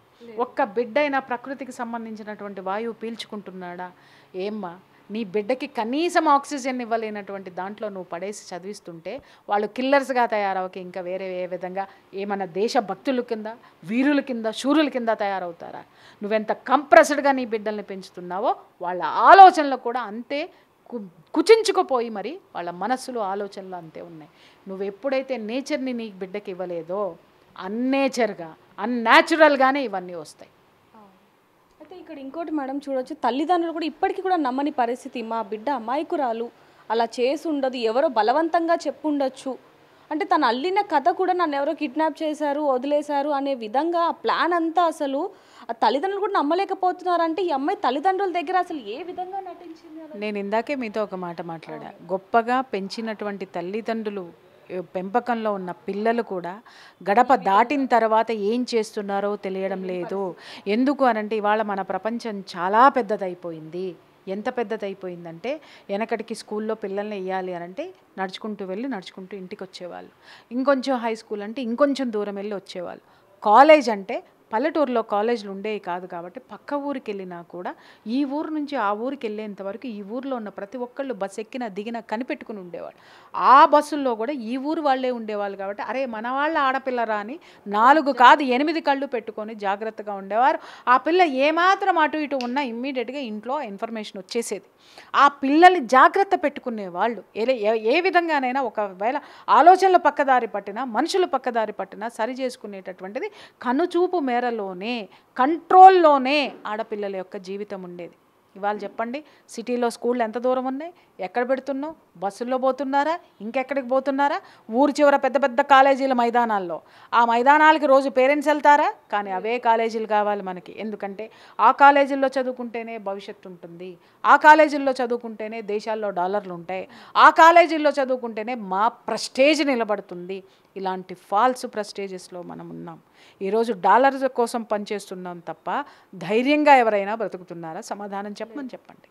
ఒక్క బిడ్డ అయినా ప్రకృతికి సంబంధించినటువంటి వాయువు పీల్చుకుంటున్నాడా? ఏమ్మా, నీ బిడ్డకి కనీసం ఆక్సిజన్ ఇవ్వలేనటువంటి దాంట్లో నువ్వు పడేసి చదివిస్తుంటే వాళ్ళు కిల్లర్స్గా తయారవక ఇంకా వేరే ఏ విధంగా ఏమన్నా దేశభక్తుల కింద, వీరుల కింద, శూరుల కింద తయారవుతారా? నువ్వెంత కంప్రెస్డ్గా నీ బిడ్డల్ని పెంచుతున్నావో వాళ్ళ ఆలోచనలు కూడా అంతే కుచించుకుపోయి మరి వాళ్ళ మనస్సులు, ఆలోచనలు అంతే ఉన్నాయి. నువ్వు ఎప్పుడైతే నేచర్ని నీ బిడ్డకి ఇవ్వలేదో అన్నేచర్గా, అన్యాచురల్గానే ఇవన్నీ వస్తాయి. అయితే ఇక్కడ ఇంకోటి మేడం చూడొచ్చు, తల్లిదండ్రులు కూడా ఇప్పటికీ కూడా నమ్మని పరిస్థితి. మా బిడ్డ అమాయకురాలు, అలా చేసి ఉండదు, ఎవరో బలవంతంగా చెప్పుండొచ్చు, అంటే తను అల్లిన కథ కూడా నన్ను ఎవరో కిడ్నాప్ చేశారు, వదిలేశారు అనే విధంగా ఆ ప్లాన్ అంతా అసలు ఆ తల్లిదండ్రులు కూడా నమ్మలేకపోతున్నారంటే ఈ అమ్మాయి తల్లిదండ్రుల దగ్గర అసలు ఏ విధంగా నటించింది? నేను ఇందాకే మీతో ఒక మాట మాట్లాడా. గొప్పగా పెంచినటువంటి తల్లిదండ్రులు, పెంపకంలో ఉన్న పిల్లలు కూడా గడప దాటిన తర్వాత ఏం చేస్తున్నారో తెలియడం లేదు. ఎందుకు అనంటే ఇవాళ మన ప్రపంచం చాలా పెద్దదైపోయింది. ఎంత పెద్దదైపోయిందంటే వెనకటికి స్కూల్లో పిల్లల్ని వేయాలి అనంటే నడుచుకుంటూ వెళ్ళి నడుచుకుంటూ ఇంటికి వచ్చేవాళ్ళు. ఇంకొంచెం హై స్కూల్ అంటే ఇంకొంచెం దూరం వెళ్ళి వచ్చేవాళ్ళు. కాలేజ్ అంటే పల్లెటూరులో కాలేజీలు ఉండేవి కాదు కాబట్టి పక్క ఊరికి వెళ్ళినా కూడా ఈ ఊరు నుంచి ఆ ఊరికి వెళ్ళేంతవరకు ఈ ఊరిలో ఉన్న ప్రతి ఒక్కళ్ళు బస్సు ఎక్కినా దిగినా కనిపెట్టుకుని ఉండేవాళ్ళు. ఆ బస్సుల్లో కూడా ఈ ఊరు వాళ్ళే ఉండేవాళ్ళు కాబట్టి అరే మన వాళ్ళ ఆడపిల్లరా అని 4 కాదు 8 కళ్ళు పెట్టుకొని జాగ్రత్తగా ఉండేవారు. ఆ పిల్ల ఏమాత్రం అటు ఇటు ఉన్నా ఇమ్మీడియట్గా ఇంట్లో ఇన్ఫర్మేషన్ వచ్చేసేది. ఆ పిల్లల్ని జాగ్రత్త పెట్టుకునేవాళ్ళు. ఏ విధంగానైనా ఒకవేళ ఆలోచనలు పక్కదారి పట్టినా, మనుషులు పక్కదారి పట్టినా సరి చేసుకునేటటువంటిది కనుచూపు మేరలోనే, కంట్రోల్లోనే ఆడపిల్లల యొక్క జీవితం ఉండేది. ఇవాళ చెప్పండి, సిటీలో స్కూళ్ళు ఎంత దూరం ఉన్నాయి? ఎక్కడ పెడుతున్నావు? బస్సుల్లో పోతున్నారా? ఇంకెక్కడికి పోతున్నారా? ఊరు చివర పెద్ద పెద్ద కాలేజీల మైదానాల్లో, ఆ మైదానాలకి రోజు పేరెంట్స్ వెళ్తారా? కానీ అవే కాలేజీలు కావాలి మనకి. ఎందుకంటే ఆ కాలేజీల్లో చదువుకుంటేనే భవిష్యత్తు ఉంటుంది, ఆ కాలేజీల్లో చదువుకుంటేనే దేశాల్లో డాలర్లు ఉంటాయి, ఆ కాలేజీల్లో చదువుకుంటేనే మా ప్రెస్టేజ్ నిలబడుతుంది. ఇలాంటి ఫాల్స్ ప్రెస్టేజెస్లో మనం ఉన్నాం. ఈరోజు డాలర్స్ కోసం పనిచేస్తున్నాం తప్ప ధైర్యంగా ఎవరైనా బ్రతుకుతున్నారా? సమాధానం చెప్పమని చెప్పండి.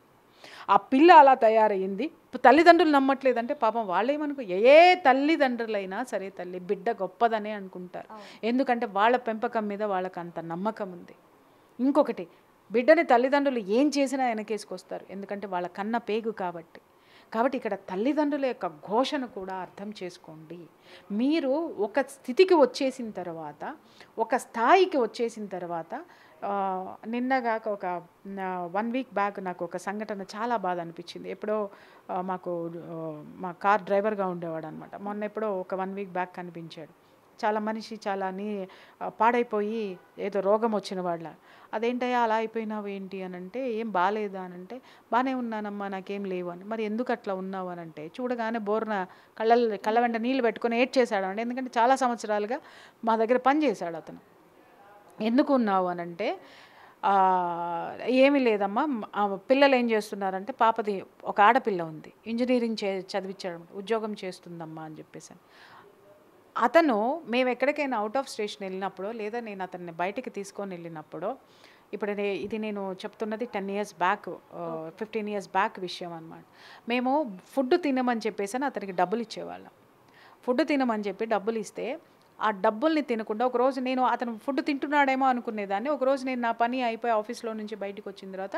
ఆ పిల్ల అలా తయారయ్యింది. తల్లిదండ్రులు నమ్మట్లేదంటే పాపం వాళ్ళేమనుకో, ఏ తల్లిదండ్రులైనా సరే తల్లి బిడ్డ గొప్పదనే అనుకుంటారు. ఎందుకంటే వాళ్ళ పెంపకం మీద వాళ్ళకి అంత నమ్మకం ఉంది. ఇంకొకటి, బిడ్డని తల్లిదండ్రులు ఏం చేసినా వెనకేసుకొస్తారు, ఎందుకంటే వాళ్ళ కన్న పేగు కాబట్టి. ఇక్కడ తల్లిదండ్రుల యొక్క ఘోషను కూడా అర్థం చేసుకోండి. మీరు ఒక స్థితికి వచ్చేసిన తర్వాత, ఒక స్థాయికి వచ్చేసిన తర్వాత, నిన్నగా ఒక 1 వీక్ బ్యాక్ నాకు ఒక సంఘటన చాలా బాధ అనిపించింది. ఎప్పుడో మాకు మా కార్ డ్రైవర్గా ఉండేవాడు అనమాట. మొన్న ఎప్పుడో ఒక 1 వీక్ బ్యాక్ కనిపించాడు. చాలా మనిషి చాలా పాడైపోయి ఏదో రోగం వచ్చిన వాళ్ళ. అదేంటయ్యా అలా అయిపోయినావు ఏంటి అని అంటే, ఏం బాగాలేదా అని అంటే, బాగానే ఉన్నానమ్మా నాకేం లేవు అని. మరి ఎందుకు అట్లా ఉన్నావు అని అంటే, చూడగానే బోర్న కళ్ళ వెంట నీళ్ళు పెట్టుకొని ఏడ్చేశాడు అండి. ఎందుకంటే చాలా సంవత్సరాలుగా మా దగ్గర పని చేశాడు అతను. ఎందుకు ఉన్నావు అని అంటే, ఏమీ లేదమ్మా, పిల్లలు ఏం చేస్తున్నారంటే, పాపది ఒక ఆడపిల్ల ఉంది, ఇంజనీరింగ్ చదివించాడు, ఉద్యోగం చేస్తుందమ్మా అని చెప్పేసి. అతను మేము ఎక్కడికైనా అవుట్ ఆఫ్ స్టేషన్ వెళ్ళినప్పుడు, లేదా నేను అతన్ని బయటికి తీసుకొని వెళ్ళినప్పుడు, ఇప్పుడు ఇది నేను చెప్తున్నది 10 years బ్యాక్, 15 years బ్యాక్ విషయం అనమాట. మేము ఫుడ్ తినమని చెప్పేసి అతనికి డబ్బులు ఇచ్చేవాళ్ళం. ఫుడ్ తినమని చెప్పి డబ్బులు ఇస్తే ఆ డబ్బుల్ని తినకుండా, ఒకరోజు నేను అతను ఫుడ్ తింటున్నాడేమో అనుకునేదాన్ని. ఒకరోజు నేను నా పని అయిపోయి ఆఫీస్లో నుంచి బయటకు వచ్చిన తర్వాత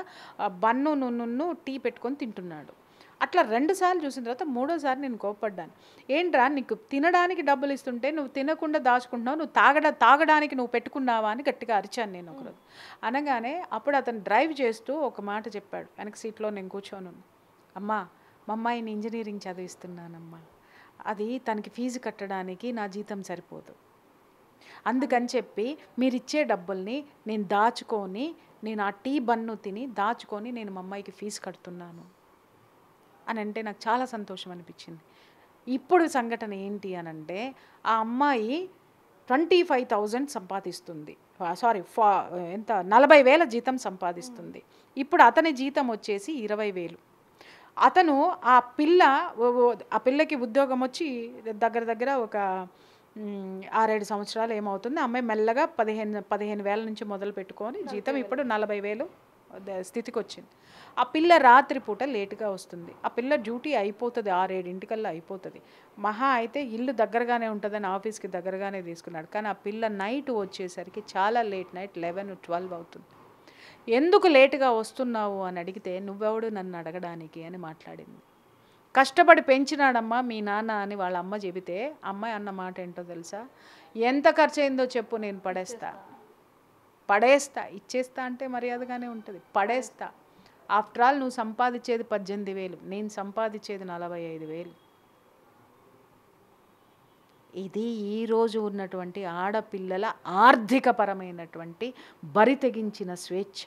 బన్ను నున్ను టీ పెట్టుకొని తింటున్నాడు. అట్లా 2 సార్లు చూసిన తర్వాత 3వసారి నేను కోప్పడ్డాను. ఏంట్రా, నీకు తినడానికి డబ్బులు ఇస్తుంటే నువ్వు తినకుండా దాచుకుంటున్నావు, నువ్వు తాగడానికి నువ్వు పెట్టుకున్నావా అని గట్టిగా అరిచాను నేను ఒకరోజు. అనగానే అప్పుడు అతను డ్రైవ్ చేస్తూ ఒక మాట చెప్పాడు. వెనక సీట్లో నేను కూర్చోను. అమ్మా, మా అమ్మాయిని ఇంజనీరింగ్ చదివిస్తున్నానమ్మా, అది తనకి ఫీజు కట్టడానికి నా జీతం సరిపోదు, అందుకని చెప్పి మీరు ఇచ్చే డబ్బుల్ని నేను దాచుకొని, నేను ఆ టీ బన్ను తిని దాచుకొని నేను మా అమ్మాయికి ఫీజు కడుతున్నాను అని అంటే నాకు చాలా సంతోషం అనిపించింది. ఇప్పుడు సంఘటన ఏంటి అని అంటే, ఆ అమ్మాయి 25,000 సంపాదిస్తుంది, ఎంత 40,000 జీతం సంపాదిస్తుంది. ఇప్పుడు అతని జీతం వచ్చేసి 20,000. అతను ఆ పిల్లకి ఉద్యోగం వచ్చి దగ్గర ఒక 6-7 సంవత్సరాలు ఏమవుతుంది. అమ్మాయి మెల్లగా 15,000 నుంచి మొదలు పెట్టుకొని జీతం ఇప్పుడు 40,000 స్థితికి వచ్చింది. ఆ పిల్ల రాత్రిపూట లేటుగా వస్తుంది. ఆ పిల్ల డ్యూటీ అయిపోతుంది 6-7 అయిపోతుంది. మహా అయితే ఇల్లు దగ్గరగానే ఉంటుందని ఆఫీస్కి దగ్గరగానే తీసుకున్నాడు. కానీ ఆ పిల్ల నైట్ వచ్చేసరికి చాలా లేట్ నైట్ 11-12 అవుతుంది. ఎందుకు లేటుగా వస్తున్నావు అని అడిగితే నువ్వెవడు నన్ను అడగడానికి అని మాట్లాడింది. కష్టపడి పెంచినాడమ్మా మీ నాన్న అని వాళ్ళ అమ్మ చెబితే అమ్మాయి అన్న మాట ఏంటో తెలుసా, ఎంత ఖర్చు అయిందో చెప్పు, నేను పడేస్తా ఇచ్చేస్తా అంటే మర్యాదగానే ఉంటుంది. పడేస్తా. ఆఫ్టర్ ఆల్ నువ్వు సంపాదించేది 18,000, నేను సంపాదించేది 45,000. ఇది ఈరోజు ఉన్నటువంటి ఆడపిల్లల ఆర్థికపరమైనటువంటి బరి తెగించిన స్వేచ్ఛ.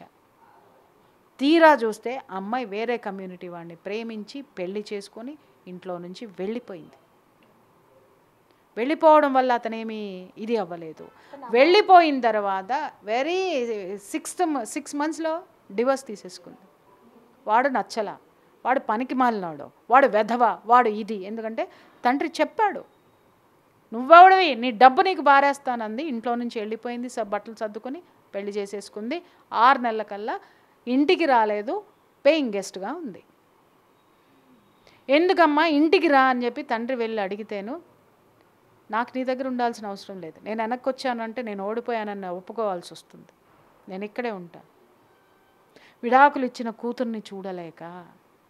తీరా చూస్తే అమ్మాయి వేరే కమ్యూనిటీ వాడిని ప్రేమించి పెళ్లి చేసుకొని ఇంట్లో నుంచి వెళ్ళిపోయింది. వెళ్ళిపోవడం వల్ల అతనేమి ఇది అవ్వలేదు. వెళ్ళిపోయిన తర్వాత వెరీ 6 monthsలో డివోర్స్ తీసేసుకుంది. వాడు నచ్చలా, వాడు పనికి మాలినాడు, వాడు వెధవ, వాడు ఇది. ఎందుకంటే తండ్రి చెప్పాడు, నువ్వెవడివి, నీ డబ్బు నీకు బారేస్తానంది. ఇంట్లో నుంచి వెళ్ళిపోయింది, బట్టలు సర్దుకొని పెళ్లి చేసేసుకుంది. 6 నెలలకల్లా ఇంటికి రాలేదు, పేయింగ్ గెస్ట్గా ఉంది. ఎందుకమ్మా ఇంటికి రా అని చెప్పి తండ్రి వెళ్ళి అడిగితేను, నాకు నీ దగ్గర ఉండాల్సిన అవసరం లేదు, నేను వెనక్కి వచ్చానంటే నేను ఓడిపోయానని ఒప్పుకోవాల్సి వస్తుంది, నేను ఇక్కడే ఉంటాను. విడాకులు ఇచ్చిన కూతుర్ని చూడలేక,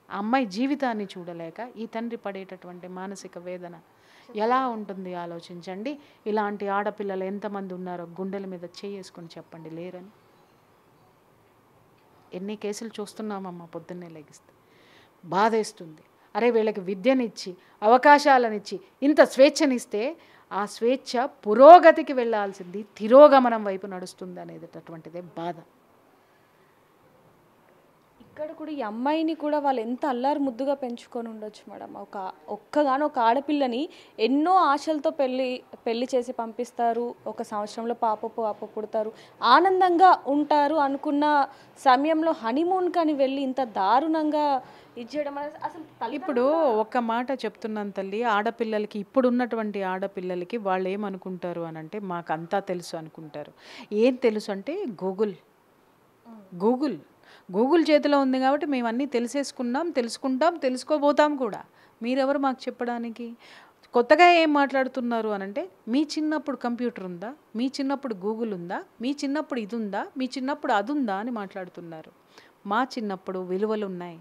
ఆ అమ్మాయి జీవితాన్ని చూడలేక ఈ తండ్రి పడేటటువంటి మానసిక వేదన ఎలా ఉంటుంది ఆలోచించండి. ఇలాంటి ఆడపిల్లలు ఎంతమంది ఉన్నారో గుండెల మీద చేసుకొని చెప్పండి, లేరని. ఎన్ని కేసులు చూస్తున్నామమ్మ పొద్దున్నే లెగిస్తే. బాధేస్తుంది. అరే వీళ్ళకి విద్యనిచ్చి అవకాశాలనిచ్చి ఇంత స్వేచ్ఛనిస్తే ఆ స్వేచ్ఛ పురోగతికి వెళ్ళాల్సింది తిరోగమనం వైపు నడుస్తుంది అనేటటువంటిదే బాధ. ఇక్కడ కూడా ఈ అమ్మాయిని కూడా వాళ్ళు ఎంత అల్లారు ముద్దుగా పెంచుకొని ఉండొచ్చు మేడం. ఒక్కగానొక ఆడపిల్లని ఎన్నో ఆశలతో పెళ్లి చేసి పంపిస్తారు. 1 సంవత్సరంలో పాప పుడతారు, ఆనందంగా ఉంటారు అనుకున్న సమయంలో హనీమూన్ కానీ వెళ్ళి ఇంత దారుణంగా ఇచ్చేయడం అనేది అసలు. ఇప్పుడు ఒక మాట చెప్తున్నాను తల్లి, ఆడపిల్లలకి, ఇప్పుడు ఉన్నటువంటి ఆడపిల్లలకి వాళ్ళు ఏమనుకుంటారు అని అంటే మాకు అంతా తెలుసు అనుకుంటారు. ఏం తెలుసు అంటే గూగుల్ చేతిలో ఉంది కాబట్టి మేము అన్నీ తెలుసుకుంటాం, తెలుసుకోబోతాం కూడా. మీరెవరు మాకు చెప్పడానికి? కొత్తగా ఏం మాట్లాడుతున్నారు అనంటే, మీ చిన్నప్పుడు కంప్యూటర్ ఉందా, మీ చిన్నప్పుడు గూగుల్ ఉందా, మీ చిన్నప్పుడు ఇది ఉందా, మీ చిన్నప్పుడు అది ఉందా అని మాట్లాడుతున్నారు. మా చిన్నప్పుడు విలువలు ఉన్నాయి,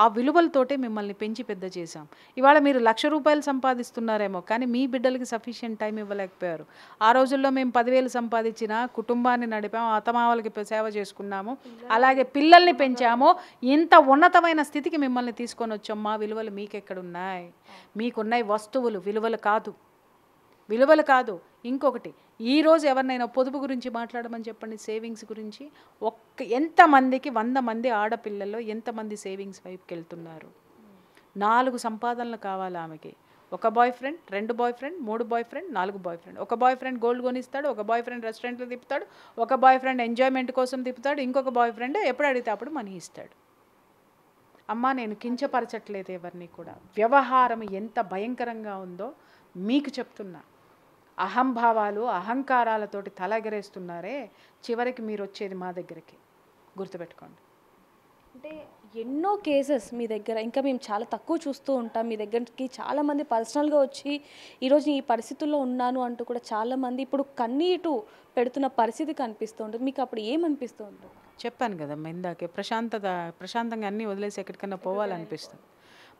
ఆ విలువలతోటే మిమ్మల్ని పెంచి పెద్ద చేశాం. ఇవాళ మీరు ₹1,00,000 సంపాదిస్తున్నారేమో, కానీ మీ బిడ్డలకి సఫిషియెంట్ టైం ఇవ్వలేకపోయారు. ఆ రోజుల్లో మేము 10,000 సంపాదించిన కుటుంబాన్ని నడిపాము, అత్తమామలకి సేవ చేసుకున్నాము, అలాగే పిల్లల్ని పెంచాము, ఇంత ఉన్నతమైన స్థితికి మిమ్మల్ని తీసుకొని వచ్చాం. మా విలువలు మీకెక్కడున్నాయి? మీకున్నాయి వస్తువులు, విలువలు కాదు. ఇంకొకటి, ఈరోజు ఎవరినైనా పొదుపు గురించి మాట్లాడమని చెప్పండి, సేవింగ్స్ గురించి. ఎంతమందికి 100 మంది ఆడపిల్లల్లో ఎంతమంది సేవింగ్స్ వైపుకి వెళ్తున్నారు? 4 సంపాదనలు కావాలి ఆమెకి. 1 boy friend, 2 boy friend, 3 boy friend, 4 boy friend. 1 boy friend gold కొనిస్తాడు, 1 బాయ్ ఫ్రెండ్ రెస్టారెంట్లో తిప్పుతాడు, 1 బాయ్ ఫ్రెండ్ ఎంజాయ్మెంట్ కోసం తిప్పుతాడు, ఇంకొక బాయ్ ఫ్రెండ్ ఎప్పుడు అడిగితే అప్పుడు మనీ ఇస్తాడు. అమ్మా నేను కించపరచట్లేదు ఎవరిని కూడా. వ్యవహారం ఎంత భయంకరంగా ఉందో మీకు చెప్తున్నా. అహంభావాలు, అహంకారాలతోటి తలెగరేస్తున్నారే, చివరికి మీరు వచ్చేది మా దగ్గరికి, గుర్తుపెట్టుకోండి. అంటే ఎన్నో కేసెస్ మీ దగ్గర ఇంకా మేము చాలా తక్కువ చూస్తూ ఉంటాం. మీ దగ్గరికి చాలామంది పర్సనల్గా వచ్చి ఈరోజు ఈ పరిస్థితుల్లో ఉన్నాను అంటూ కూడా చాలామంది ఇప్పుడు కన్నీటు పెడుతున్న పరిస్థితి కనిపిస్తూ ఉంటుంది. మీకు అప్పుడు ఏమనిపిస్తూ ఉంటుంది? చెప్పాను కదమ్మా ఇందాకే, ప్రశాంతంగా అన్నీ వదిలేసి ఎక్కడికన్నా పోవాలనిపిస్తుంది,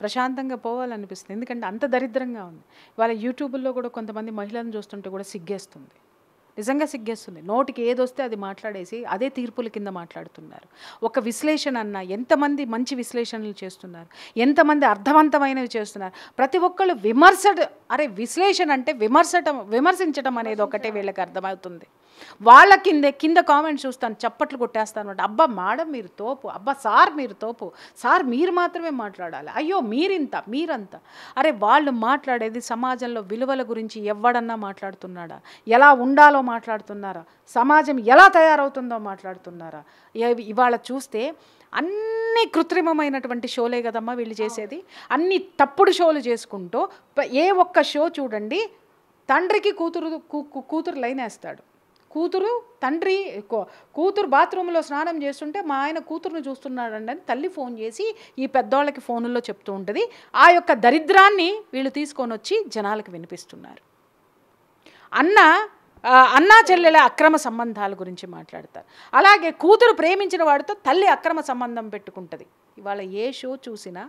ప్రశాంతంగా పోవాలనిపిస్తుంది. ఎందుకంటే అంత దరిద్రంగా ఉంది. వాళ్ళ యూట్యూబ్లో కూడా కొంతమంది మహిళలను చూస్తుంటే కూడా సిగ్గేస్తుంది, నిజంగా సిగ్గేస్తుంది. నోటికి ఏదొస్తే అది మాట్లాడేసి అదే తీర్పుల కింద మాట్లాడుతున్నారు. ఒక విశ్లేషణ అన్న ఎంతమంది మంచి విశ్లేషణలు చేస్తున్నారు, ఎంతమంది అర్థవంతమైనవి చేస్తున్నారు. ప్రతి ఒక్కళ్ళు విశ్లేషణ అంటే విమర్శించడం అనేది ఒకటే వీళ్ళకి అర్థమవుతుంది. వాళ్ళ కింద కామెంట్స్ చూస్తాను, చప్పట్లు కొట్టేస్తాను అనమాట. అబ్బా మేడం మీరు తోపు, అబ్బా సార్ మీరు తోపు, సార్ మీరు మాత్రమే మాట్లాడాలి, అయ్యో మీరంతా. అరే వాళ్ళు మాట్లాడేది సమాజంలో విలువల గురించి ఎవడన్నా మాట్లాడుతున్నాడా? ఎలా ఉండాలో మాట్లాడుతున్నారా? సమాజం ఎలా తయారవుతుందో మాట్లాడుతున్నారా? ఇవాళ చూస్తే అన్ని కృత్రిమమైనటువంటి షోలే కదమ్మా వీళ్ళు చేసేది. అన్ని తప్పుడు షోలు చేసుకుంటూ ఏ ఒక్క షో చూడండి, తండ్రికి కూతురు లైన్ వేస్తాడు, కూతురు తండ్రి కూతురు బాత్రూంలో స్నానం చేస్తుంటే మా ఆయన కూతురుని చూస్తున్నాడండి అని తల్లి ఫోన్ చేసి ఈ పెద్దవాళ్ళకి ఫోనుల్లో చెప్తూ ఉంటుంది. ఆ యొక్క దరిద్రాన్ని వీళ్ళు తీసుకొని వచ్చి జనాలకు వినిపిస్తున్నారు. అన్నా చెల్లెల అక్రమ సంబంధాల గురించి మాట్లాడతారు. అలాగే కూతురు ప్రేమించిన వాడితో తల్లి అక్రమ సంబంధం పెట్టుకుంటుంది. ఇవాళ ఏ షో చూసినా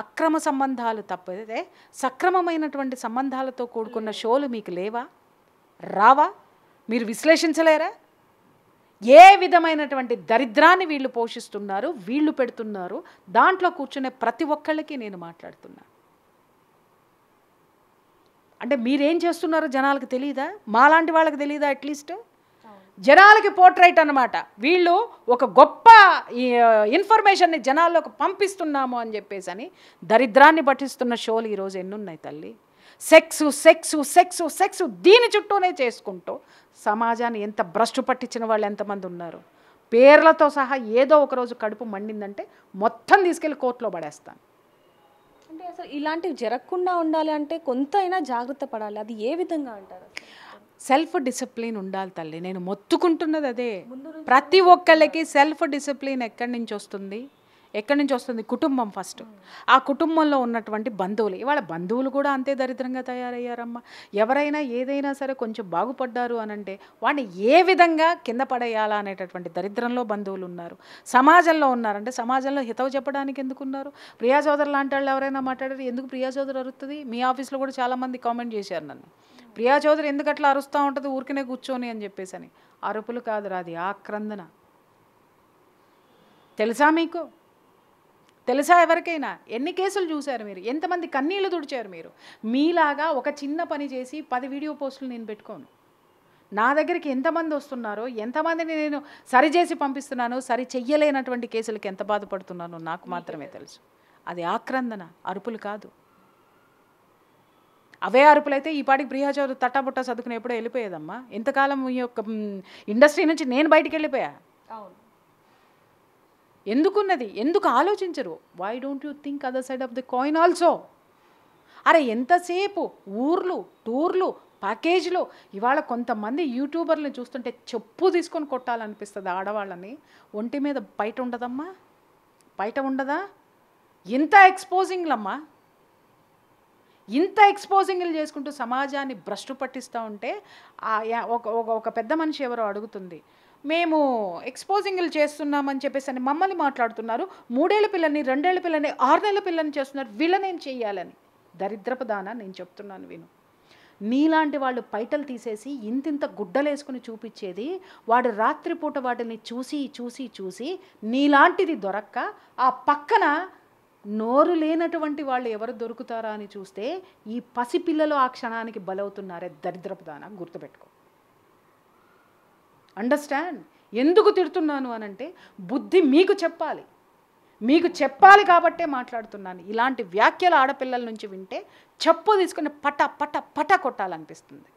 అక్రమ సంబంధాలు తప్పితే సక్రమమైనటువంటి సంబంధాలతో కూడుకున్న షోలు మీకు లేవా, రావా? మీరు విశ్లేషించలేరా? ఏ విధమైనటువంటి దరిద్రాన్ని వీళ్ళు పోషిస్తున్నారు, వీళ్ళు పెడుతున్నారు. దాంట్లో కూర్చునే ప్రతి ఒక్కళ్ళకి నేను మాట్లాడుతున్నా. అంటే మీరేం చేస్తున్నారో జనాలకు తెలియదా? మాలాంటి వాళ్ళకి తెలియదా? అట్లీస్ట్ జనాలకి పోర్ట్రైట్ అన్నమాట. వీళ్ళు ఒక గొప్ప ఇన్ఫర్మేషన్ని జనాల్లోకి పంపిస్తున్నాము అని చెప్పేసి అని దరిద్రాన్ని పట్టిస్తున్న షోలు ఈరోజు ఎన్నున్నాయి తల్లి. సెక్సు సెక్సు సెక్సు సెక్సు దీని చుట్టూనే చేసుకుంటూ సమాజాన్ని ఎంత భ్రష్టు పట్టించిన వాళ్ళు ఎంతమంది ఉన్నారు. పేర్లతో సహా ఏదో ఒకరోజు కడుపు మండిందంటే మొత్తం తీసుకెళ్ళి కోర్టులో పడేస్తాను. అంటే అసలు ఇలాంటివి జరగకుండా ఉండాలి అంటే కొంతైనా జాగ్రత్త పడాలి. అది ఏ విధంగా అంటారు? సెల్ఫ్ డిసిప్లిన్ ఉండాలి తల్లి. నేను మొత్తుకుంటున్నది అదే. ప్రతి ఒక్కళ్ళకి సెల్ఫ్ డిసిప్లిన్ ఎక్కడి నుంచి వస్తుంది? కుటుంబం ఫస్ట్. ఆ కుటుంబంలో ఉన్నటువంటి బంధువులు, ఇవాళ బంధువులు కూడా అంతే దరిద్రంగా తయారయ్యారమ్మా. ఎవరైనా ఏదైనా సరే కొంచెం బాగుపడ్డారు అనంటే వాడిని ఏ విధంగా కింద పడేయాలా అనేటటువంటి దరిద్రంలో బంధువులు ఉన్నారు. సమాజంలో ఉన్నారంటే సమాజంలో హితవు చెప్పడానికి ఎందుకున్నారు? ప్రియా చౌదరి లాంటి వాళ్ళు ఎవరైనా మాట్లాడారు, ఎందుకు ప్రియా చౌదరి అరుస్తుంది? మీ ఆఫీస్లో కూడా చాలామంది కామెంట్ చేశారు నన్ను, ప్రియా చౌదరి ఎందుకు అట్లా అరుస్తూ ఉంటుంది ఊరికనే కూర్చొని అని చెప్పేసి అని. అరుపులు కాదురా, అది ఆక్రందన. తెలుసా మీకు? తెలుసా ఎవరికైనా? ఎన్ని కేసులు చూశారు మీరు? ఎంతమంది కన్నీళ్లు తుడిచారు మీరు? మీలాగా ఒక చిన్న పని చేసి 10 వీడియో పోస్టులు నేను పెట్టుకోను. నా దగ్గరికి ఎంతమంది వస్తున్నారో, ఎంతమందిని నేను సరిచేసి పంపిస్తున్నానో, సరి చెయ్యలేనటువంటి కేసులకి ఎంత బాధపడుతున్నానో నాకు మాత్రమే తెలుసు. అది ఆక్రందన, అరుపులు కాదు. అవే అరుపులైతే ఈ పాటికి ప్రియా చౌదరి తట్టాబుట్టా చదువుకుని ఎప్పుడో వెళ్ళిపోయేదమ్మా. ఇంతకాలం ఈ యొక్క ఇండస్ట్రీ నుంచి నేను బయటికి వెళ్ళిపోయా. ఎందుకున్నది? ఎందుకు ఆలోచించరు? Why don't you think other side of the coin also? అరే ఎంతసేపు ఊర్లు, టూర్లు, ప్యాకేజ్లు. ఇవాళ కొంతమంది యూట్యూబర్ని చూస్తుంటే చెప్పు తీసుకొని కొట్టాలనిపిస్తుంది ఆడవాళ్ళని. ఒంటి మీద బయట ఉండదమ్మా, బయట ఉండదా? ఇంత ఎక్స్పోజింగ్లమ్మా, ఇంత ఎక్స్పోజింగ్లు చేసుకుంటూ సమాజాన్ని భ్రష్టు పట్టిస్తూ ఉంటే ఒక పెద్ద మనిషి ఎవరో అడుగుతుంది, మేము ఎక్స్పోజింగ్లు చేస్తున్నామని చెప్పేసి అని మమ్మల్ని మాట్లాడుతున్నారు. 3 ఏళ్ల పిల్లని, 2 ఏళ్ల పిల్లని, 6 నెలల పిల్లని చేస్తున్నారు, వీళ్ళనేం చెయ్యాలని. దరిద్రపు దాన నేను చెప్తున్నాను విను. నీలాంటి వాళ్ళు పైటలు తీసేసి ఇంతింత గుడ్డలేసుకుని చూపించేది, వాడు రాత్రిపూట వాటిని చూసి చూసి చూసి నీలాంటిది దొరక్క ఆ పక్కన నోరు లేనటువంటి వాళ్ళు ఎవరు దొరుకుతారా అని చూస్తే ఈ పసిపిల్లలు ఆ క్షణానికి బలవుతున్నారే. దరిద్రపు దాన గుర్తుపెట్టుకో. అండర్స్టాండ్? ఎందుకు తిడుతున్నాను అనంటే బుద్ధి మీకు చెప్పాలి, మీకు చెప్పాలి కాబట్టే మాట్లాడుతున్నాను. ఇలాంటి వ్యాఖ్యలు ఆడపిల్లల నుంచి వింటే చెప్పు తీసుకుని పట పట పట కొట్టాలనిపిస్తుంది.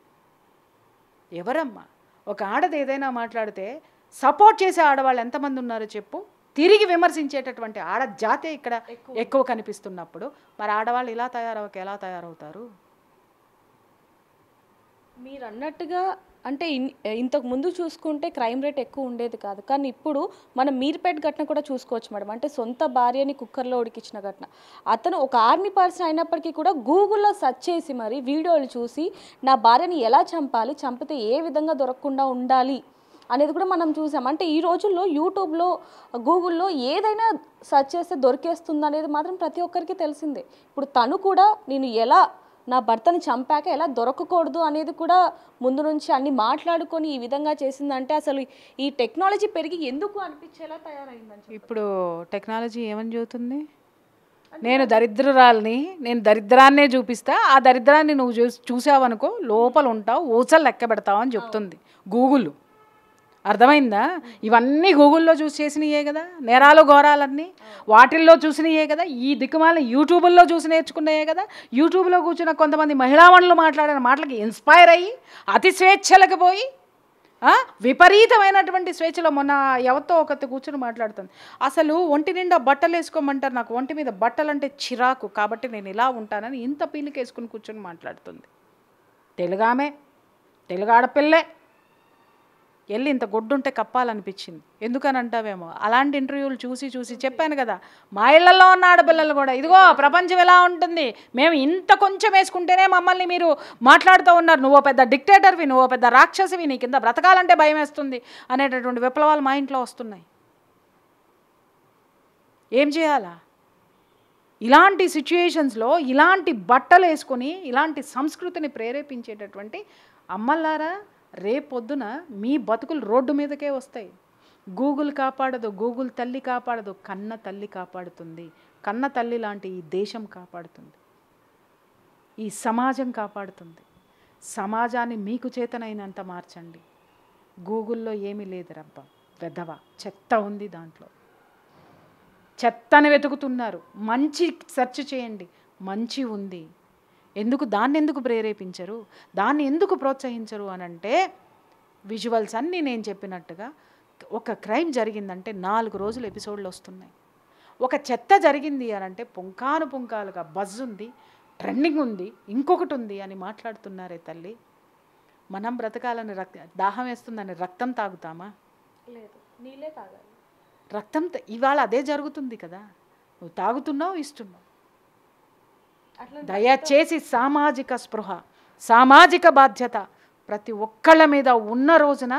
ఎవరమ్మా? ఒక ఆడది ఏదైనా మాట్లాడితే సపోర్ట్ చేసే ఆడవాళ్ళు ఎంతమంది ఉన్నారో చెప్పు. తిరిగి విమర్శించేటటువంటి ఆడ జాతే ఇక్కడ ఎక్కువ కనిపిస్తున్నప్పుడు మరి ఆడవాళ్ళు ఇలా ఎలా తయారవుతారు? మీరు అన్నట్టుగా అంటే ఇంతకు ముందు చూసుకుంటే క్రైమ్ రేట్ ఎక్కువ ఉండేది కాదు, కానీ ఇప్పుడు మనం మీర్పేట్ ఘటన కూడా చూసుకోవచ్చు మేడం. అంటే సొంత భార్యని కుక్కర్లో ఉడికించిన ఘటన. అతను ఒక ఆర్మీ పర్సన్ అయినప్పటికీ కూడా గూగుల్లో సెర్చ్ చేసి మరి వీడియోలు చూసి నా భార్యని ఎలా చంపాలి, చంపితే ఏ విధంగా దొరకకుండా ఉండాలి అనేది కూడా మనం చూసాం. అంటే ఈ రోజుల్లో యూట్యూబ్లో, గూగుల్లో ఏదైనా సెర్చ్ చేస్తే దొరికేస్తుంది అనేది మాత్రం ప్రతి ఒక్కరికి తెలిసిందే. ఇప్పుడు తను కూడా నేను ఎలా నా భర్తని చంపాక ఎలా దొరకకూడదు అనేది కూడా ముందు నుంచి అన్ని మాట్లాడుకొని ఈ విధంగా చేసిందంటే అసలు ఈ టెక్నాలజీ పెరిగి ఎందుకు అనిపించేలా తయారైందని. ఇప్పుడు టెక్నాలజీ ఏమని చెబుతుంది? నేను దరిద్రురాల్ని, నేను దరిద్రాన్నే చూపిస్తా, ఆ దరిద్రాన్ని నువ్వు చూసావనుకో లోపల ఉంటావు, ఊచలు లెక్క పెడతావు అని చెప్తుంది గూగుల్. అర్థమైందా? ఇవన్నీ గూగుల్లో చూసి చేసినయే కదా, నేరాలు ఘోరాలన్నీ వాటిల్లో చూసినయే కదా, ఈ దిక్కుమాలని యూట్యూబ్లో చూసి నేర్చుకున్నాయే కదా. యూట్యూబ్లో కూర్చున్న కొంతమంది మహిళామణులు మాట్లాడిన మాటలకి ఇన్స్పైర్ అయ్యి అతి స్వేచ్ఛలకు పోయి విపరీతమైనటువంటి స్వేచ్ఛలో మొన్న ఎవరితో ఒకటి కూర్చొని మాట్లాడుతుంది. అసలు ఒంటి నిండా బట్టలు వేసుకోమంటారు, నాకు ఒంటి మీద బట్టలు అంటే చిరాకు కాబట్టి నేను ఇలా ఉంటానని ఇంత పీలికి వేసుకుని కూర్చొని మాట్లాడుతుంది. తెలుగామె, తెలుగు ఆడపిల్లే. వెళ్ళి ఇంత గొడ్డుంటే కప్పాలనిపించింది. ఎందుకని అంటావేమో, అలాంటి ఇంటర్వ్యూలు చూసి చూసి చెప్పాను కదా, మా ఇళ్లలో ఉన్న ఆడపిల్లలు కూడా ఇదిగో ప్రపంచం ఎలా ఉంటుంది, మేము ఇంత కొంచెం వేసుకుంటేనే మమ్మల్ని మీరు మాట్లాడుతూ ఉన్నారు, నువ్వు పెద్ద డిక్టేటర్వి, నువ్వు పెద్ద రాక్షసివి, నీ కింద బ్రతకాలంటే భయం వేస్తుంది అనేటటువంటి విప్లవాలు మా ఇంట్లో వస్తున్నాయి. ఏం చేయాలా? ఇలాంటి సిచ్యుయేషన్స్లో ఇలాంటి బట్టలు వేసుకొని ఇలాంటి సంస్కృతిని ప్రేరేపించేటటువంటి అమ్మలారా, రేపొద్దున మీ బతుకులు రోడ్డు మీదకే వస్తాయి. గూగుల్ కాపాడదు, గూగుల్ తల్లి కాపాడదు, కన్న తల్లి కాపాడుతుంది. కన్న తల్లి లాంటి ఈ దేశం కాపాడుతుంది, ఈ సమాజం కాపాడుతుంది. సమాజాన్ని మీకు చేతనైనంత మార్చండి. గూగుల్లో ఏమీ లేదు రబ్బా, వెధవ చెత్త ఉంది, దాంట్లో చెత్తని వెతుకుతున్నారు. మంచి సెర్చ్ చేయండి, మంచి ఉంది. దాన్ని ఎందుకు ప్రేరేపించరు, దాన్ని ఎందుకు ప్రోత్సహించరు అని అంటే, విజువల్స్ అన్నీ నేను చెప్పినట్టుగా ఒక క్రైమ్ జరిగిందంటే 4 రోజులు ఎపిసోడ్లు వస్తున్నాయి. ఒక చెత్త జరిగింది అని అంటే పుంకాలుగా బజ్ ఉంది, ట్రెండింగ్ ఉంది, ఇంకొకటి ఉంది అని మాట్లాడుతున్నారే తల్లి. మనం బ్రతకాలని దాహం వేస్తుందని రక్తం తాగుతామా? లేదు, నీళ్ళే తాగాలి. రక్తం ఇవాళ అదే జరుగుతుంది కదా, నువ్వు తాగుతున్నావు, ఇస్తున్నావు. దయచేసి సామాజిక స్పృహ, సామాజిక బాధ్యత ప్రతి ఒక్కళ్ళ మీద ఉన్న రోజున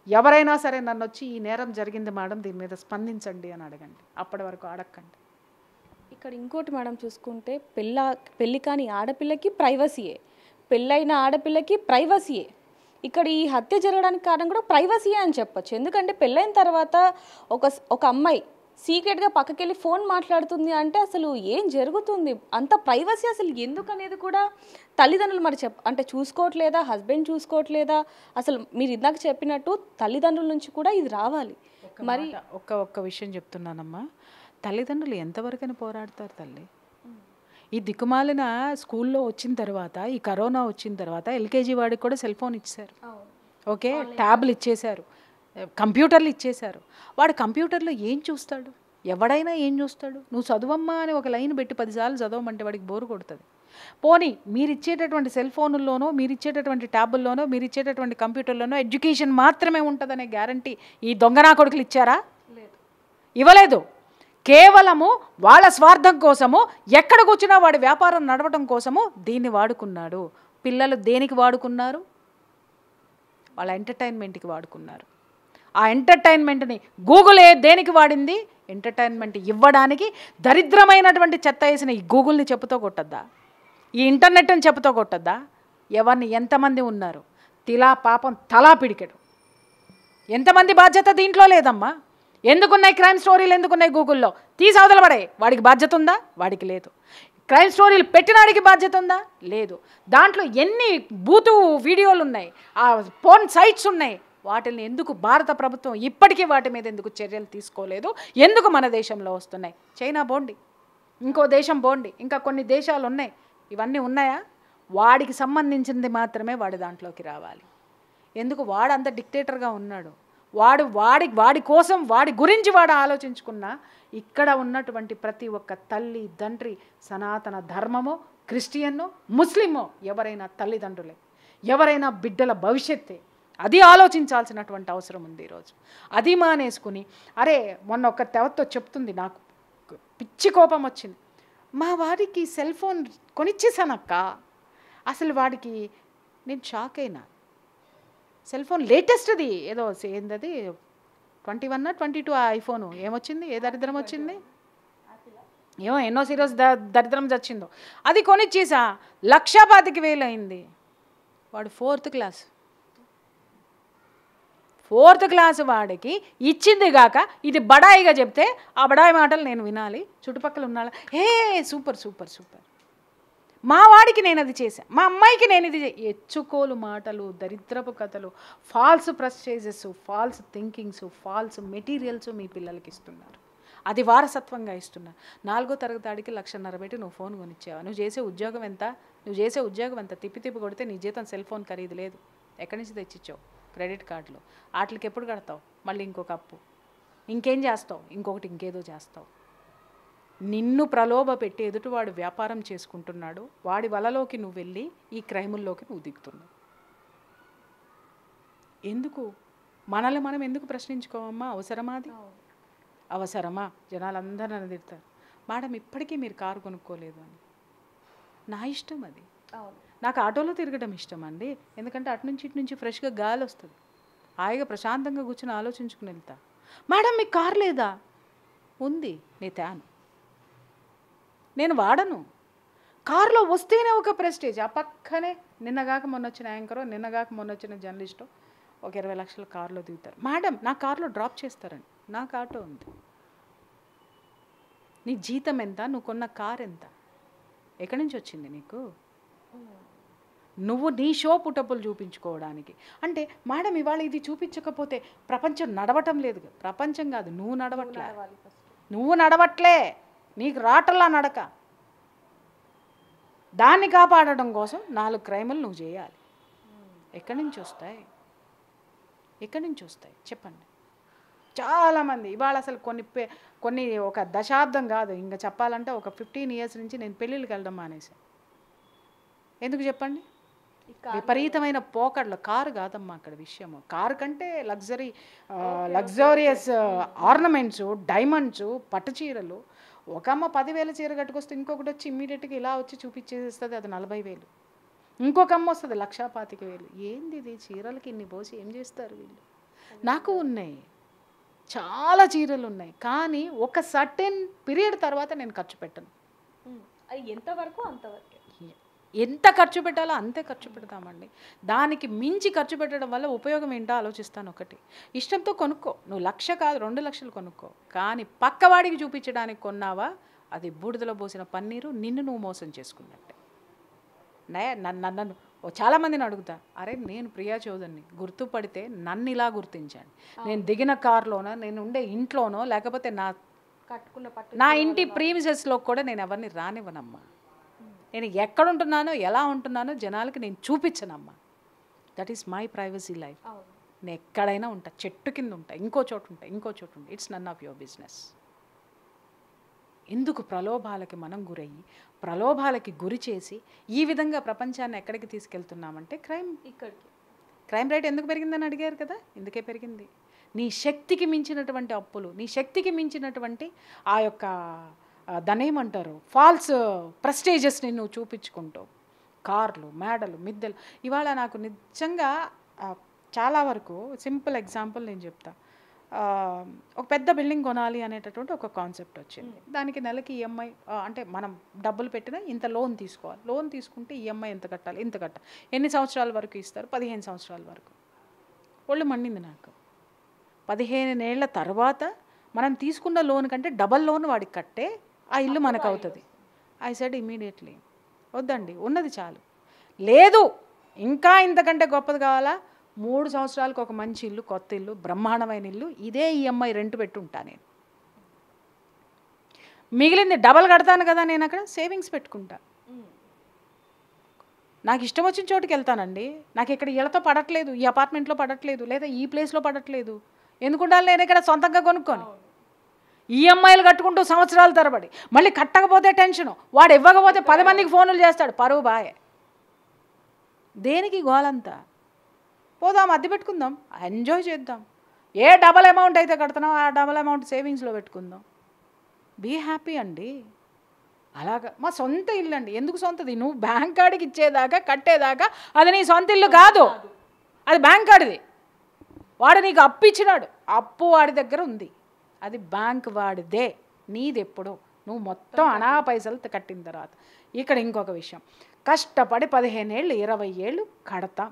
ఎవరైనా సరే నన్ను వచ్చి ఈ నేరం జరిగింది మేడం, దీని మీద స్పందించండి అని అడగండి. అప్పటి వరకు అడగండి. ఇక్కడ ఇంకోటి మేడం చూసుకుంటే, పెళ్ళి కాని ఆడపిల్లకి ప్రైవసీయే, పెళ్ళైన ఆడపిల్లకి ప్రైవసీయే. ఇక్కడ ఈ హత్య జరగడానికి కారణం కూడా ప్రైవసీయే అని చెప్పొచ్చు. ఎందుకంటే పెళ్ళైన తర్వాత ఒక అమ్మాయి సీక్రెట్గా పక్కకెళ్ళి ఫోన్ మాట్లాడుతుంది అంటే అసలు ఏం జరుగుతుంది, అంత ప్రైవసీ అసలు ఎందుకు అనేది కూడా తల్లిదండ్రులు మరి అంటే చూసుకోవట్లేదా, హస్బెండ్ చూసుకోవట్లేదా? అసలు మీరు ఇందాక చెప్పినట్టు తల్లిదండ్రుల నుంచి కూడా ఇది రావాలి. మరి ఒక్క విషయం చెప్తున్నానమ్మా, తల్లిదండ్రులు ఎంతవరకైనా పోరాడతారు తల్లి. ఈ దిక్కుమాలిన స్కూల్లో వచ్చిన తర్వాత, ఈ కరోనా వచ్చిన తర్వాత ఎల్కేజీ వాడికి కూడా సెల్ ఫోన్ ఇచ్చారు, ఓకే, ట్యాబ్లు ఇచ్చేశారు, కంప్యూటర్లు ఇచ్చేశారు. వాడు కంప్యూటర్లో ఏం చూస్తాడు? ఎవడైనా ఏం చూస్తాడు? నువ్వు చదువమ్మా అని ఒక లైన్ పెట్టి 10 సార్లు చదవమంటే వాడికి బోరు కొడుతుంది. పోనీ మీరు ఇచ్చేటటువంటి సెల్ ఫోన్ల్లోనో, మీరు ఇచ్చేటటువంటి ట్యాబుల్లోనో, మీరు ఇచ్చేటటువంటి కంప్యూటర్లోనో ఎడ్యుకేషన్ మాత్రమే ఉంటుందనే గ్యారంటీ ఈ దొంగనా కొడుకులు ఇచ్చారా? ఇవ్వలేదు. కేవలము వాళ్ళ స్వార్థం కోసము, ఎక్కడ కూర్చున్నా వాడి వ్యాపారం నడవటం కోసము దీన్ని వాడుకున్నాడు. పిల్లలు దేనికి వాడుకున్నారు? వాళ్ళ ఎంటర్టైన్మెంట్కి వాడుకున్నారు. ఆ ఎంటర్టైన్మెంట్ని గూగులే దేనికి వాడింది? ఎంటర్టైన్మెంట్ ఇవ్వడానికి. దరిద్రమైనటువంటి చెత్త వేసిన ఈ గూగుల్ని చెప్పుతో కొట్టద్దా? ఈ ఇంటర్నెట్ని చెప్పుతో కొట్టద్దా? ఎవరిని ఎంతమంది ఉన్నారు? పాపం తలా పిడికెడు. ఎంతమంది బాధ్యత దీంట్లో లేదమ్మా? ఎందుకున్నాయి క్రైమ్ స్టోరీలు, ఎందుకున్నాయి గూగుల్లో? తీసి అవతల పడే. వాడికి బాధ్యత ఉందా? వాడికి లేదు. క్రైమ్ స్టోరీలు పెట్టినాడికి బాధ్యత ఉందా? లేదు. దాంట్లో ఎన్ని బూతు వీడియోలు ఉన్నాయి, ఆ పోర్న్ సైట్స్ ఉన్నాయి, వాటిని ఎందుకు భారత ప్రభుత్వం ఇప్పటికీ వాటి మీద ఎందుకు చర్యలు తీసుకోలేదు? ఎందుకు మన దేశంలో వస్తున్నాయి? చైనా బోండి, ఇంకో దేశం బోండి, ఇంకా కొన్ని దేశాలు ఉన్నాయి. ఇవన్నీ ఉన్నాయా? వాడికి సంబంధించింది మాత్రమే వాడి దాంట్లోకి రావాలి. ఎందుకు? వాడంత డిక్టేటర్గా ఉన్నాడు. వాడి కోసం, వాడి గురించి వాడు ఆలోచించుకున్నా ఇక్కడ ఉన్నటువంటి ప్రతి ఒక్క తల్లి, తండ్రి, సనాతన ధర్మమో, క్రిస్టియన్నో, ముస్లిమో, ఎవరైనా తల్లిదండ్రులే, ఎవరైనా బిడ్డల భవిష్యత్తే. అది ఆలోచించాల్సినటువంటి అవసరం ఉంది ఈరోజు. అది మానేసుకుని, అరే మొన్న ఒక తెవతో చెప్తుంది, నాకు పిచ్చి కోపం వచ్చింది, మా వాడికి సెల్ ఫోన్ కొనిచ్చేసానక్క, అసలు వాడికి నేను షాక్ అయినా. సెల్ ఫోన్ లేటెస్ట్ది ఏదో ఏందది 21 22 ఐఫోన్ ఏమొచ్చింది, ఏ దరిద్రం వచ్చింది ఏమో, ఎన్నో సీరియస్ దరిద్రం చచ్చిందో, అది కొనిచ్చేసా. 1,25,000 అయింది. వాడు 4th క్లాస్ వాడికి ఇచ్చింది గాక ఇది బడాయిగా చెప్తే ఆ బడాయి మాటలు నేను వినాలి, చుట్టుపక్కల ఉన్నాళ్ళ సూపర్ సూపర్ సూపర్, మా వాడికి నేను అది చేశాను, మా అమ్మాయికి నేను ఇది ఎచ్చుకోలు మాటలు, దరిద్రపు కథలు, false prestiges, false thinkings, false materials మీ పిల్లలకి ఇస్తున్నారు. అది వారసత్వంగా ఇస్తున్నారు. 4వ తరగతికి 1,50,000 పెట్టి నువ్వు ఫోన్ కొనిచ్చావు. నువ్వు చేసే ఉద్యోగం ఎంత? తిప్పి కొడితే నీ జీతం సెల్ ఫోన్ ఖరీదు లేదు. ఎక్కడి నుంచి తెచ్చిచ్చావు? క్రెడిట్ కార్డులు. వాటికి ఎప్పుడు కడతావు? మళ్ళీ ఇంకొక అప్పు. ఇంకేం చేస్తావు? ఇంకొకటి ఇంకేదో చేస్తావు. నిన్ను ప్రలోభ పెట్టి ఎదుటివాడు వ్యాపారం చేసుకుంటున్నాడు, వాడి వలలోకి నువ్వు వెళ్ళి ఈ క్రైముల్లోకి నువ్వు దిగుతున్నావు. ఎందుకు? మనల్ని మనం ఎందుకు ప్రశ్నించుకోవమ్మా? అవసరమా అది? అవసరమా? జనాలందరూ నన్ను తిడతారు, మేడం ఇప్పటికీ మీరు కారు కొనుక్కోలేదు అని. నా ఇష్టం అది. నాకు ఆటోలో తిరగడం ఇష్టం అండి, ఎందుకంటే అటు నుంచి ఇటు నుంచి ఫ్రెష్గా గాలి వస్తుంది, హాయిగా ప్రశాంతంగా కూర్చొని ఆలోచించుకుని వెళ్తా. మేడం మీకు కారు లేదా? ఉంది, నీ తేను, నేను వాడను. కారులో వస్తేనే ఒక ప్రెస్టేజ్. ఆ పక్కనే నిన్నగాక మొన్న వచ్చిన యాంకరో, నిన్నగాక మొన్న వచ్చిన జర్నలిస్టో ఒక 20 లక్షల కారులో దిగుతారు. మేడం నా కారులో డ్రాప్ చేస్తారండి, నాకు ఆటో ఉంది. నీ జీతం ఎంత? నువ్వు కొన్న కారు ఎంత? ఎక్కడి నుంచి వచ్చింది నీకు? నువ్వు నీ షో పుటప్పులు చూపించుకోవడానికి అంటే మేడం ఇవాళ ఇది చూపించకపోతే ప్రపంచం నడవటం లేదు. ప్రపంచం కాదు, నువ్వు నడవట్లే. నువ్వు నడవట్లే, నీకు రాటల్లా నడక. దాన్ని కాపాడడం కోసం 4 క్రైములు నువ్వు చేయాలి. ఎక్కడి నుంచి వస్తాయి? ఎక్కడి నుంచి వస్తాయి చెప్పండి? చాలామంది ఇవాళ అసలు కొన్ని ఒక దశాబ్దం కాదు, ఇంకా చెప్పాలంటే ఒక 15 ఇయర్స్ నుంచి నేను పెళ్ళిళ్ళకి వెళ్ళడం మానేశాను. ఎందుకు చెప్పండి? విపరీతమైన పోకడలు. కారు కాదమ్మా అక్కడ విషయము. కారు కంటే లగ్జరియస్ ఆర్నమెంట్స్, డైమండ్స్, పట్టు చీరలు. ఒక అమ్మ 10,000 చీర కట్టుకొస్తే ఇంకొకటి వచ్చి ఇమ్మీడియట్గా ఇలా వచ్చి చూపించేస్తుంది, అది 40,000. ఇంకొక అమ్మ వస్తుంది 1,25,000. ఏంది ఇది? చీరలకి ఇన్ని పోసి ఏం చేస్తారు వీళ్ళు? నాకు ఉన్నాయి, చాలా చీరలు ఉన్నాయి, కానీ ఒక సర్టెన్ పీరియడ్ తర్వాత నేను ఖర్చు పెట్టను. అది ఎంతవరకు అంతవరకు. ఎంత ఖర్చు పెట్టాలో అంతే ఖర్చు పెడతామండి. దానికి మించి ఖర్చు పెట్టడం వల్ల ఉపయోగం ఏంటో ఆలోచిస్తాను. ఒకటి, ఇష్టంతో కొనుక్కో, నువ్వు 1,00,000 కాదు 2 లక్షలు కొనుక్కో, కానీ పక్కవాడికి చూపించడానికి కొన్నావా అది బూడిదలో పోసిన పన్నీరు, నిన్ను నువ్వు మోసం చేసుకున్నట్టే. నన్ను చాలామందిని అడుగుతా, అరే నేను ప్రియా చౌదరిని, గుర్తుపడితే నన్ను ఇలా గుర్తించండి. నేను దిగిన కారులోనో, నేను ఉండే ఇంట్లోనో, లేకపోతే నా ఇంటి ప్రీమిసెస్లో కూడా నేను ఎవరిని రానివ్వనమ్మా. నేను ఎక్కడుంటున్నానో, ఎలా ఉంటున్నానో జనాలకి నేను చూపించనమ్మా. That is my privacy life. నేను ఎక్కడైనా ఉంటా, చెట్టు కింద ఉంటా, ఇంకో చోటు ఉంటా, ఇంకో చోటు ఉంటా. It's none of your business. ఎందుకు ప్రలోభాలకి మనం గురయ్యి, ప్రలోభాలకి గురి చేసి ఈ విధంగా ప్రపంచాన్ని ఎక్కడికి తీసుకెళ్తున్నామంటే క్రైమ్ రేట్ ఎందుకు పెరిగిందని అడిగారు కదా, ఎందుకే పెరిగింది? నీ శక్తికి మించినటువంటి అప్పులు, నీ శక్తికి మించినటువంటి ఆ యొక్క దాన్ని ఏమంటారు, ఫాల్స్ ప్రెస్టేజెస్ని నువ్వు చూపించుకుంటావు. కార్లు, మేడలు, మిద్దెలు. ఇవాళ నాకు నిజంగా చాలా వరకు సింపుల్ ఎగ్జాంపుల్ నేను చెప్తా. ఒక పెద్ద బిల్డింగ్ కొనాలి అనేటటువంటి ఒక కాన్సెప్ట్ వచ్చింది. దానికి నెలకి ఈఎంఐ అంటే మనం డబ్బులు పెట్టినా ఇంత లోన్ తీసుకోవాలి. లోన్ తీసుకుంటే ఈఎంఐ ఎంత కట్టాలి, ఇంత కట్టాలి. ఎన్ని సంవత్సరాల వరకు ఇస్తారు? 15 సంవత్సరాల వరకు. ఒళ్ళు మండింది నాకు. 15 ఏళ్ల తర్వాత మనం తీసుకున్న లోన్ కంటే డబల్ లోన్ వాడికి కట్టే ఆ ఇల్లు మనకు అవుతుంది. ఐ సెడ్ ఇమీడియట్లీ వద్దండి, ఉన్నది చాలు. లేదు ఇంకా ఇంతకంటే గొప్పది కావాలా, 3 సంవత్సరాలకు ఒక మంచి ఇల్లు, కొత్త ఇల్లు, బ్రహ్మాండమైన ఇల్లు, ఇదే ఈఎంఐ రెంట్ పెట్టి ఉంటా నేను. మిగిలింది డబల్ కడతాను కదా, నేను అక్కడ సేవింగ్స్ పెట్టుకుంటా. నాకు ఇష్టం వచ్చిన చోటుకి వెళ్తానండి. నాకు ఇక్కడ ఇళ్ళతో పడట్లేదు, ఈ అపార్ట్మెంట్లో పడట్లేదు, లేదా ఈ ప్లేస్లో పడట్లేదు. ఎందుకుండాలి నేను ఇక్కడ సొంతంగా కొనుక్కొని ఈఎంఐలు కట్టుకుంటూ సంవత్సరాల తరబడి, మళ్ళీ కట్టకపోతే టెన్షను, వాడు ఇవ్వకపోతే 10 మందికి ఫోన్లు చేస్తాడు, పరువు బాయ్. దేనికి గోలంతా? పోదాం, అద్దె పెట్టుకుందాం, ఎంజాయ్ చేద్దాం. ఏ డబల్ అమౌంట్ అయితే కడుతున్నాం ఆ డబల్ అమౌంట్ సేవింగ్స్లో పెట్టుకుందాం. బీ హ్యాపీ అండి. అలాగా మా సొంత ఇల్లు అండి. ఎందుకు సొంతది? నువ్వు బ్యాంక్ కార్డుకి ఇచ్చేదాకా, కట్టేదాకా అది నీ సొంత ఇల్లు కాదు, అది బ్యాంక్ కార్డుది. వాడు నీకు అప్పు ఇచ్చినాడు, అప్పు వాడి దగ్గర ఉంది, అది బ్యాంక్ వాడిదే, నీది ఎప్పుడు నువ్వు మొత్తం అనా పైసలు కట్టిన తర్వాత. ఇక్కడ ఇంకొక విషయం, కష్టపడి 15 ఏళ్ళు 20 ఏళ్ళు కడతాం.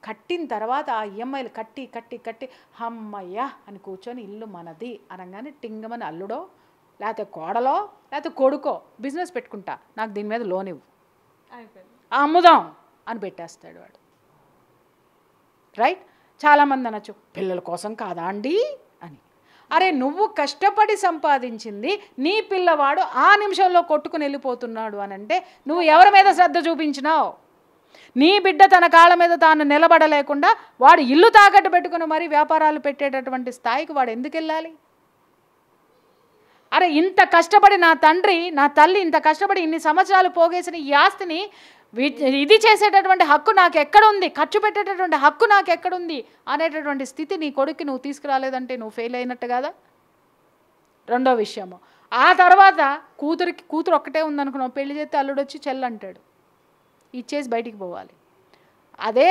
కట్టిన తర్వాత ఆ ఈఎంఐలు కట్టి కట్టి కట్టి అమ్మయ్యా అని కూర్చొని ఇల్లు మనది అనగానే టింగమని అల్లుడో, లేకపోతే కోడలో, లేకపోతే కొడుకో బిజినెస్ పెట్టుకుంటా, నాకు దీని మీద లోన్ ఇవ్వు, అమ్ముదాం అని పెట్టేస్తాడు వాడు. రైట్? చాలామంది అనొచ్చు, పిల్లల కోసం కాదా అండి అని. అరే నువ్వు కష్టపడి సంపాదించింది నీ పిల్లవాడు ఆ నిమిషంలో కొట్టుకుని వెళ్ళిపోతున్నాడు అని అంటే నువ్వు ఎవరి మీద శ్రద్ధ చూపించినావు? నీ బిడ్డ తన కాళ్ళ మీద తాను నిలబడలేకుండా వాడు ఇల్లు తాకట్టు పెట్టుకుని మరీ వ్యాపారాలు పెట్టేటటువంటి స్థాయికి వాడు ఎందుకు వెళ్ళాలి? అరే ఇంత కష్టపడి నా తండ్రి నా తల్లి ఇంత కష్టపడి ఇన్ని సంవత్సరాలు పోగేసిన ఈ ఆస్తిని ఇది చేసేటటువంటి హక్కు నాకు ఎక్కడుంది, ఖర్చు పెట్టేటటువంటి హక్కు నాకు ఎక్కడుంది అనేటటువంటి స్థితి నీ కొడుక్కి నువ్వు తీసుకురాలేదంటే నువ్వు ఫెయిల్ అయినట్టు కదా. రెండో విషయము, ఆ తర్వాత కూతురు ఒక్కటే ఉందనుకున్నావు, పెళ్లి చేస్తే అల్లుడు వచ్చి చెల్లు అంటాడు, ఇచ్చేసి బయటికి పోవాలి. అదే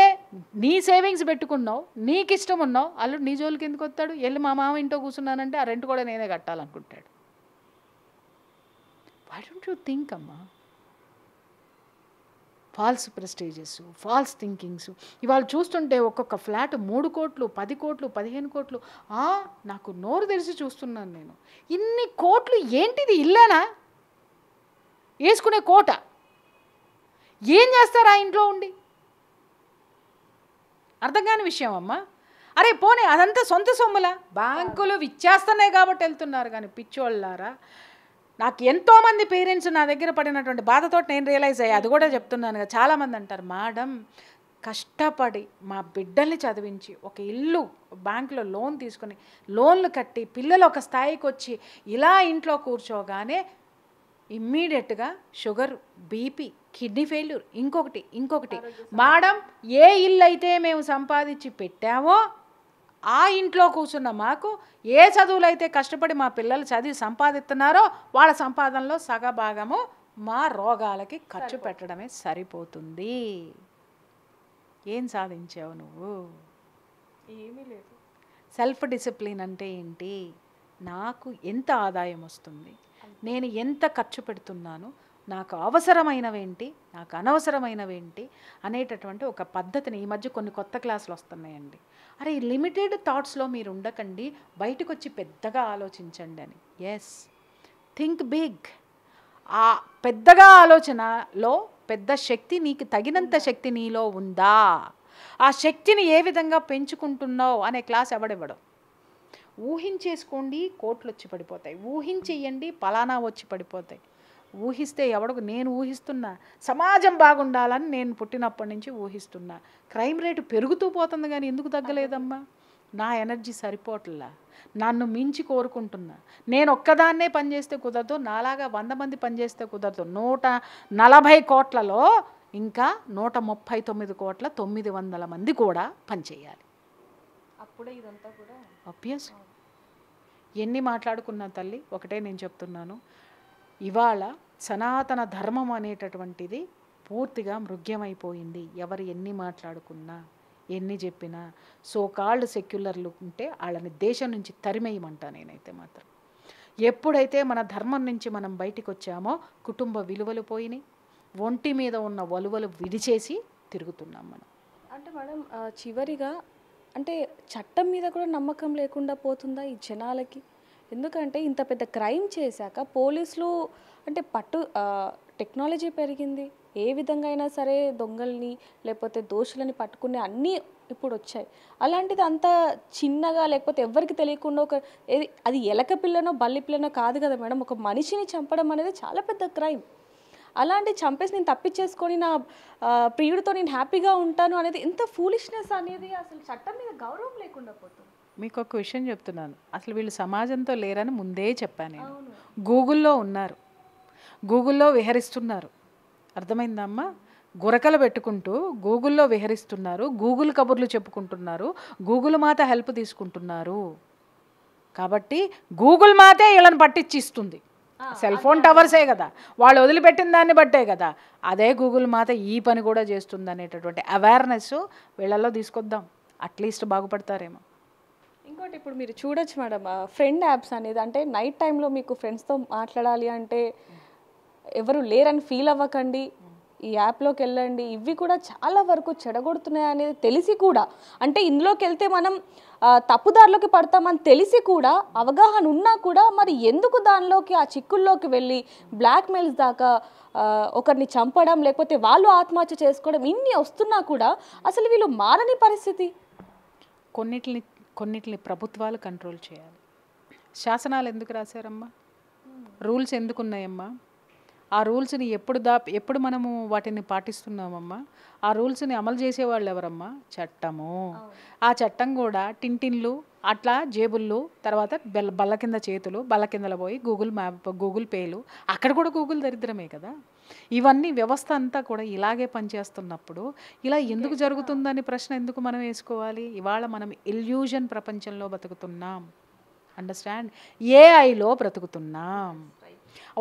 నీ సేవింగ్స్ పెట్టుకున్నావు, నీకు ఇష్టం ఉన్నావు, అల్లుడు నీ జోలికి ఎందుకు వస్తాడు? వెళ్ళి మా మామ ఇంట్లో కూర్చున్నానంటే ఆ రెంట్ కూడా నేనే కట్టాలనుకుంటాడు. వై డోంట్ యూ థింక్ అమ్మా? ఫాల్స్ ప్రెస్టేజెస్, ఫాల్స్ థింకింగ్స్ ఇవాళ చూస్తుంటే ఒక్కొక్క ఫ్లాట్ 3 కోట్లు, 10 కోట్లు, 15 కోట్లు. నాకు నోరు తెరిచి చూస్తున్నాను నేను. ఇన్ని కోట్లు ఏంటిది? ఇల్లేనా? వేసుకునే కోట ఏం చేస్తారు ఆ ఇంట్లో ఉండి? అర్థం కాని విషయం అమ్మా. అరే పోనీ అదంతా సొంత సొమ్ములా? బ్యాంకులు ఇచ్చేస్తున్నాయి కాబట్టి వెళ్తున్నారు. కానీ పిచ్చోళ్ళారా, నాకు ఎంతోమంది పేరెంట్స్ నా దగ్గర పడినటువంటి బాధతో నేను రియలైజ్ అయ్యా. అది కూడా చెప్తున్నాను కదా. చాలామంది అంటారు, మేడం కష్టపడి మా బిడ్డల్ని చదివించి ఒక ఇల్లు బ్యాంకులో లోన్ తీసుకుని లోన్లు కట్టి పిల్లలు ఒక స్థాయికి వచ్చి ఇలా ఇంట్లో కూర్చోగానే ఇమ్మీడియట్గా షుగర్, బీపీ, కిడ్నీ ఫెయిల్యూర్, ఇంకొకటి. మేడం ఏ ఇల్లు అయితే మేము సంపాదించి పెట్టామో ఆ ఇంట్లో కూర్చున్న మాకు ఏ చదువులు అయితే కష్టపడి మా పిల్లలు చదివి సంపాదిస్తున్నారో వాళ్ళ సంపాదనలో సగభాగము మా రోగాలకి ఖర్చు పెట్టడమే సరిపోతుంది. ఏం సాధించావు నువ్వు? ఏమీ లేదు. సెల్ఫ్ డిసిప్లిన్ అంటే ఏంటి? నాకు ఎంత ఆదాయం వస్తుంది, నేను ఎంత ఖర్చు పెడుతున్నాను, నాకు అవసరమైనవేంటి, నాకు అనవసరమైనవేంటి అనేటటువంటి ఒక పద్ధతిని ఈ మధ్య కొన్ని కొత్త క్లాసులు వస్తున్నాయండి. అరే ఈ లిమిటెడ్ థాట్స్లో మీరు ఉండకండి, బయటకు వచ్చి పెద్దగా ఆలోచించండి అని. Yes, think big. ఆ పెద్దగా ఆలోచనలో పెద్ద శక్తి, నీకు తగినంత శక్తి నీలో ఉందా, ఆ శక్తిని ఏ విధంగా పెంచుకుంటున్నావు అనే క్లాస్ ఎవడెవడం. ఊహించేసుకోండి, కోట్లు వచ్చి పడిపోతాయి. ఊహించేయండి, పలానా వచ్చి పడిపోతాయి. ఊహిస్తే ఎవడకు, నేను ఊహిస్తున్నా సమాజం బాగుండాలని నేను పుట్టినప్పటి నుంచి ఊహిస్తున్నా. క్రైమ్ రేటు పెరుగుతూ పోతుంది కానీ ఎందుకు తగ్గలేదమ్మా? నా ఎనర్జీ సరిపోవట్లా, నన్ను మించి కోరుకుంటున్నా. నేను ఒక్కదాన్నే పనిచేస్తే కుదరదు, నాలాగా 100 మంది పనిచేస్తే కుదరదు. 140 కోట్లలో ఇంకా 139 కోట్ల 900 మంది కూడా పనిచేయాలి. అప్పుడే ఇదంతా కూడా ఆబ్వియస్. ఎన్ని మాట్లాడుకున్నా తల్లి, ఒకటే నేను చెప్తున్నాను, ఇవాళ సనాతన ధర్మం అనేటటువంటిది పూర్తిగా మృగ్యమైపోయింది. ఎవరు ఎన్ని మాట్లాడుకున్నా ఎన్ని చెప్పినా కాల్డ్ సెక్యులర్లు ఉంటే వాళ్ళని దేశం నుంచి తరిమేయమంటా నేనైతే మాత్రం. ఎప్పుడైతే మన ధర్మం నుంచి మనం బయటికి వచ్చామో కుటుంబ విలువలు పోయినాయి, ఒంటి మీద ఉన్న వలువలు విడిచేసి తిరుగుతున్నాం మనం. అంటే మేడం చివరిగా అంటే చట్టం మీద కూడా నమ్మకం లేకుండా పోతుందా ఈ జనాలకి? ఎందుకంటే ఇంత పెద్ద క్రైమ్ చేశాక పోలీసులు అంటే టెక్నాలజీ పెరిగింది, ఏ విధంగా అయినా సరే దొంగల్ని లేకపోతే దోషులని పట్టుకునే అన్నీ ఇప్పుడు వచ్చాయి. అలాంటిది అంత చిన్నగా లేకపోతే ఎవరికి తెలియకుండా అది ఎలక పిల్లనో బల్లి పిల్లనో కాదు కదా మేడం, ఒక మనిషిని చంపడం అనేది చాలా పెద్ద క్రైమ్. అలాంటి చంపేసి నేను తప్పించేసుకొని నా ప్రియుడితో నేను హ్యాపీగా ఉంటాను అనేది ఎంత ఫూలిష్నెస్ అనేది. అసలు చట్టం మీద గౌరవం లేకుండా పోతుంది. మీకు ఒక విషయం చెప్తున్నాను, అసలు వీళ్ళు సమాజంతో లేరని ముందే చెప్పాను నేను. గూగుల్లో ఉన్నారు, గూగుల్లో విహరిస్తున్నారు. అర్థమైందమ్మా? గురకలు పెట్టుకుంటూ గూగుల్లో విహరిస్తున్నారు, గూగుల్ కబుర్లు చెప్పుకుంటున్నారు, గూగుల్ మాత హెల్ప్ తీసుకుంటున్నారు. కాబట్టి గూగుల్ మాతే వీళ్ళని పట్టించి ఇస్తుంది. సెల్ ఫోన్ టవర్సే కదా వాళ్ళు వదిలిపెట్టిన దాన్ని బట్టే కదా అదే గూగుల్ మాత ఈ పని కూడా చేస్తుంది అనేటటువంటి అవేర్నెస్ వీళ్ళల్లో తీసుకొద్దాం, అట్లీస్ట్ బాగుపడతారేమో. ఇంకోటి ఇప్పుడు మీరు చూడొచ్చు మేడం, ఫ్రెండ్ యాప్స్ అనేది అంటే నైట్ టైంలో మీకు ఫ్రెండ్స్తో మాట్లాడాలి అంటే ఎవరు లేరని ఫీల్ అవ్వకండి, ఈ యాప్లోకి వెళ్ళండి. ఇవి కూడా చాలా వరకు చెడగొడుతున్నాయి అనేది తెలిసి కూడా, అంటే ఇందులోకి వెళ్తే మనం తప్పుదారిలోకి పడతామని తెలిసి కూడా అవగాహన ఉన్నా కూడా మరి ఎందుకు దానిలోకి ఆ చిక్కుల్లోకి వెళ్ళి బ్లాక్మెయిల్స్ దాకా ఒకరిని చంపడం లేకపోతే వాళ్ళు ఆత్మహత్య చేసుకోవడం ఇన్ని వస్తున్నా కూడా అసలు వీళ్ళు మారని పరిస్థితి. కొన్నిటిని ప్రభుత్వాలు కంట్రోల్ చేయాలి. శాసనాలు ఎందుకు రాశారమ్మా? రూల్స్ ఎందుకు ఉన్నాయమ్మా? ఆ రూల్స్ని ఎప్పుడు మనము వాటిని పాటిస్తున్నామమ్మా? ఆ రూల్స్ని అమలు చేసేవాళ్ళు ఎవరమ్మా? చట్టము. ఆ చట్టం కూడా టింటిన్లు అట్లా జేబుళ్ళు, తర్వాత బల్ల కింద చేతులు, బల్ల కిందల పోయి గూగుల్ మ్యాప్, గూగుల్ పేలు, అక్కడ కూడా గూగుల్ దరిద్రమే కదా. ఇవన్నీ వ్యవస్థ అంతా కూడా ఇలాగే పనిచేస్తున్నప్పుడు ఇలా ఎందుకు జరుగుతుందని ప్రశ్న ఎందుకు మనం వేసుకోవాలి? ఇవాళ మనం ఇల్యూజన్ ప్రపంచంలో బతుకుతున్నాం. అండర్స్టాండ్? ఏఐలో బ్రతుకుతున్నాం.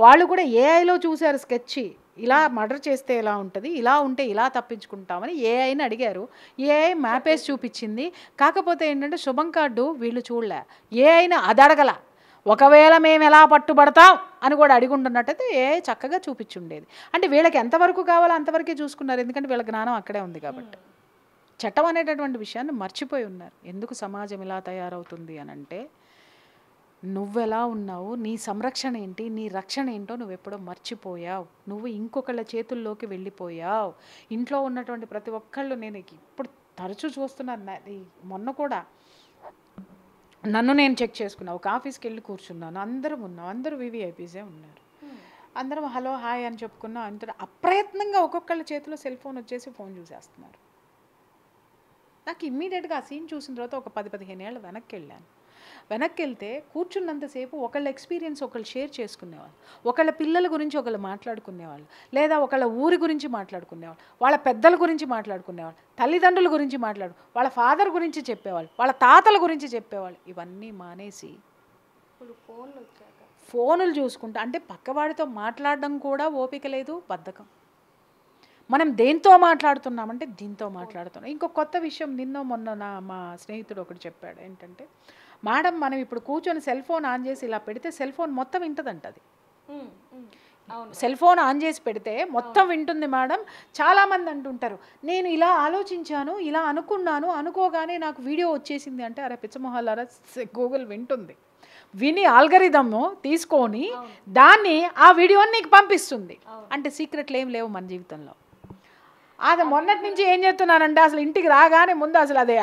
వాళ్ళు కూడా ఏఐలో చూశారు స్కెచ్, ఇలా మర్డర్ చేస్తే ఎలా ఉంటుంది, ఇలా ఉంటే ఇలా తప్పించుకుంటామని ఏఐని అడిగారు. ఏఐ మ్యాప్ వేసి చూపించింది. కాకపోతే ఏంటంటే శుభం కార్డు వీళ్ళు చూడలే, ఏఐని అది అడగల. ఒకవేళ మేము ఎలా పట్టుబడతాం అని కూడా అడిగి ఉంటున్నట్టయితే ఏఐ చక్కగా చూపించుండేది. అంటే వీళ్ళకి ఎంతవరకు కావాలో అంతవరకే చూసుకున్నారు, ఎందుకంటే వీళ్ళ జ్ఞానం అక్కడే ఉంది కాబట్టి. చట్టం అనేటటువంటి విషయాన్ని మర్చిపోయి ఉన్నారు. ఎందుకు సమాజం ఇలా తయారవుతుంది అని అంటే, నువ్వెలా ఉన్నావు, నీ సంరక్షణ ఏంటి, నీ రక్షణ ఏంటో నువ్వు ఎప్పుడో మర్చిపోయావు. నువ్వు ఇంకొకళ్ళ చేతుల్లోకి వెళ్ళిపోయావు. ఇంట్లో ఉన్నటువంటి ప్రతి ఒక్కళ్ళు, నేను ఇప్పుడు తరచూ చూస్తున్నాను, మొన్న కూడా నన్ను నేను చెక్ చేసుకున్నా. ఒక ఆఫీస్కి వెళ్ళి కూర్చున్నాను, అందరం ఉన్నాం, అందరూ వివిఐపీసే ఉన్నారు. అందరం హలో హాయ్ అని చెప్పుకున్నాం. అంత అప్రయత్నంగా ఒక్కొక్కళ్ళ చేతిలో సెల్ ఫోన్ వచ్చేసి ఫోన్ చూసేస్తున్నారు. నాకు ఇమ్మీడియట్గా ఆ సీన్ చూసిన తర్వాత ఒక 10-15 ఏళ్ళు వెనక్కి వెళ్ళాను. వెనక్కి వెళ్తే కూర్చున్నంతసేపు ఒకళ్ళ ఎక్స్పీరియన్స్ ఒకళ్ళు షేర్ చేసుకునేవాళ్ళు, ఒకళ్ళ పిల్లల గురించి ఒకళ్ళు మాట్లాడుకునేవాళ్ళు, లేదా ఒకళ్ళ ఊరి గురించి మాట్లాడుకునేవాళ్ళు, వాళ్ళ పెద్దల గురించి మాట్లాడుకునేవాళ్ళు, తల్లిదండ్రుల గురించి వాళ్ళ ఫాదర్ గురించి చెప్పేవాళ్ళు, వాళ్ళ తాతల గురించి చెప్పేవాళ్ళు. ఇవన్నీ మానేసి ఫోనులు చూసుకుంటా, అంటే పక్కవాడితో మాట్లాడడం కూడా ఓపిక లేదు, బద్ధకం. మనం దేంతో మాట్లాడుతున్నామంటే దీంతో మాట్లాడుతున్నాం. ఇంకో కొత్త విషయం మొన్న మా స్నేహితుడు ఒకటి చెప్పాడు. ఏంటంటే, మేడం మనం ఇప్పుడు కూర్చొని సెల్ ఫోన్ ఆన్ చేసి ఇలా పెడితే సెల్ ఫోన్ మొత్తం వింటుందంట. అది సెల్ ఫోన్ ఆన్ చేసి పెడితే మొత్తం వింటుంది మేడం. చాలామంది అంటుంటారు, నేను ఇలా ఆలోచించాను, ఇలా అనుకున్నాను, అనుకోగానే నాకు వీడియో వచ్చేసింది అంటే, అరే పిచ్చమొహాలారా, గూగుల్ వింటుంది. విని ఆల్గరిథము తీసుకొని దాన్ని ఆ వీడియోని నీకు పంపిస్తుంది. అంటే సీక్రెట్లు ఏం లేవు మన జీవితంలో. అది మొన్నటి నుంచి ఏం చేస్తున్నానంటే, అసలు ఇంటికి రాగానే ముందు అసలు అదే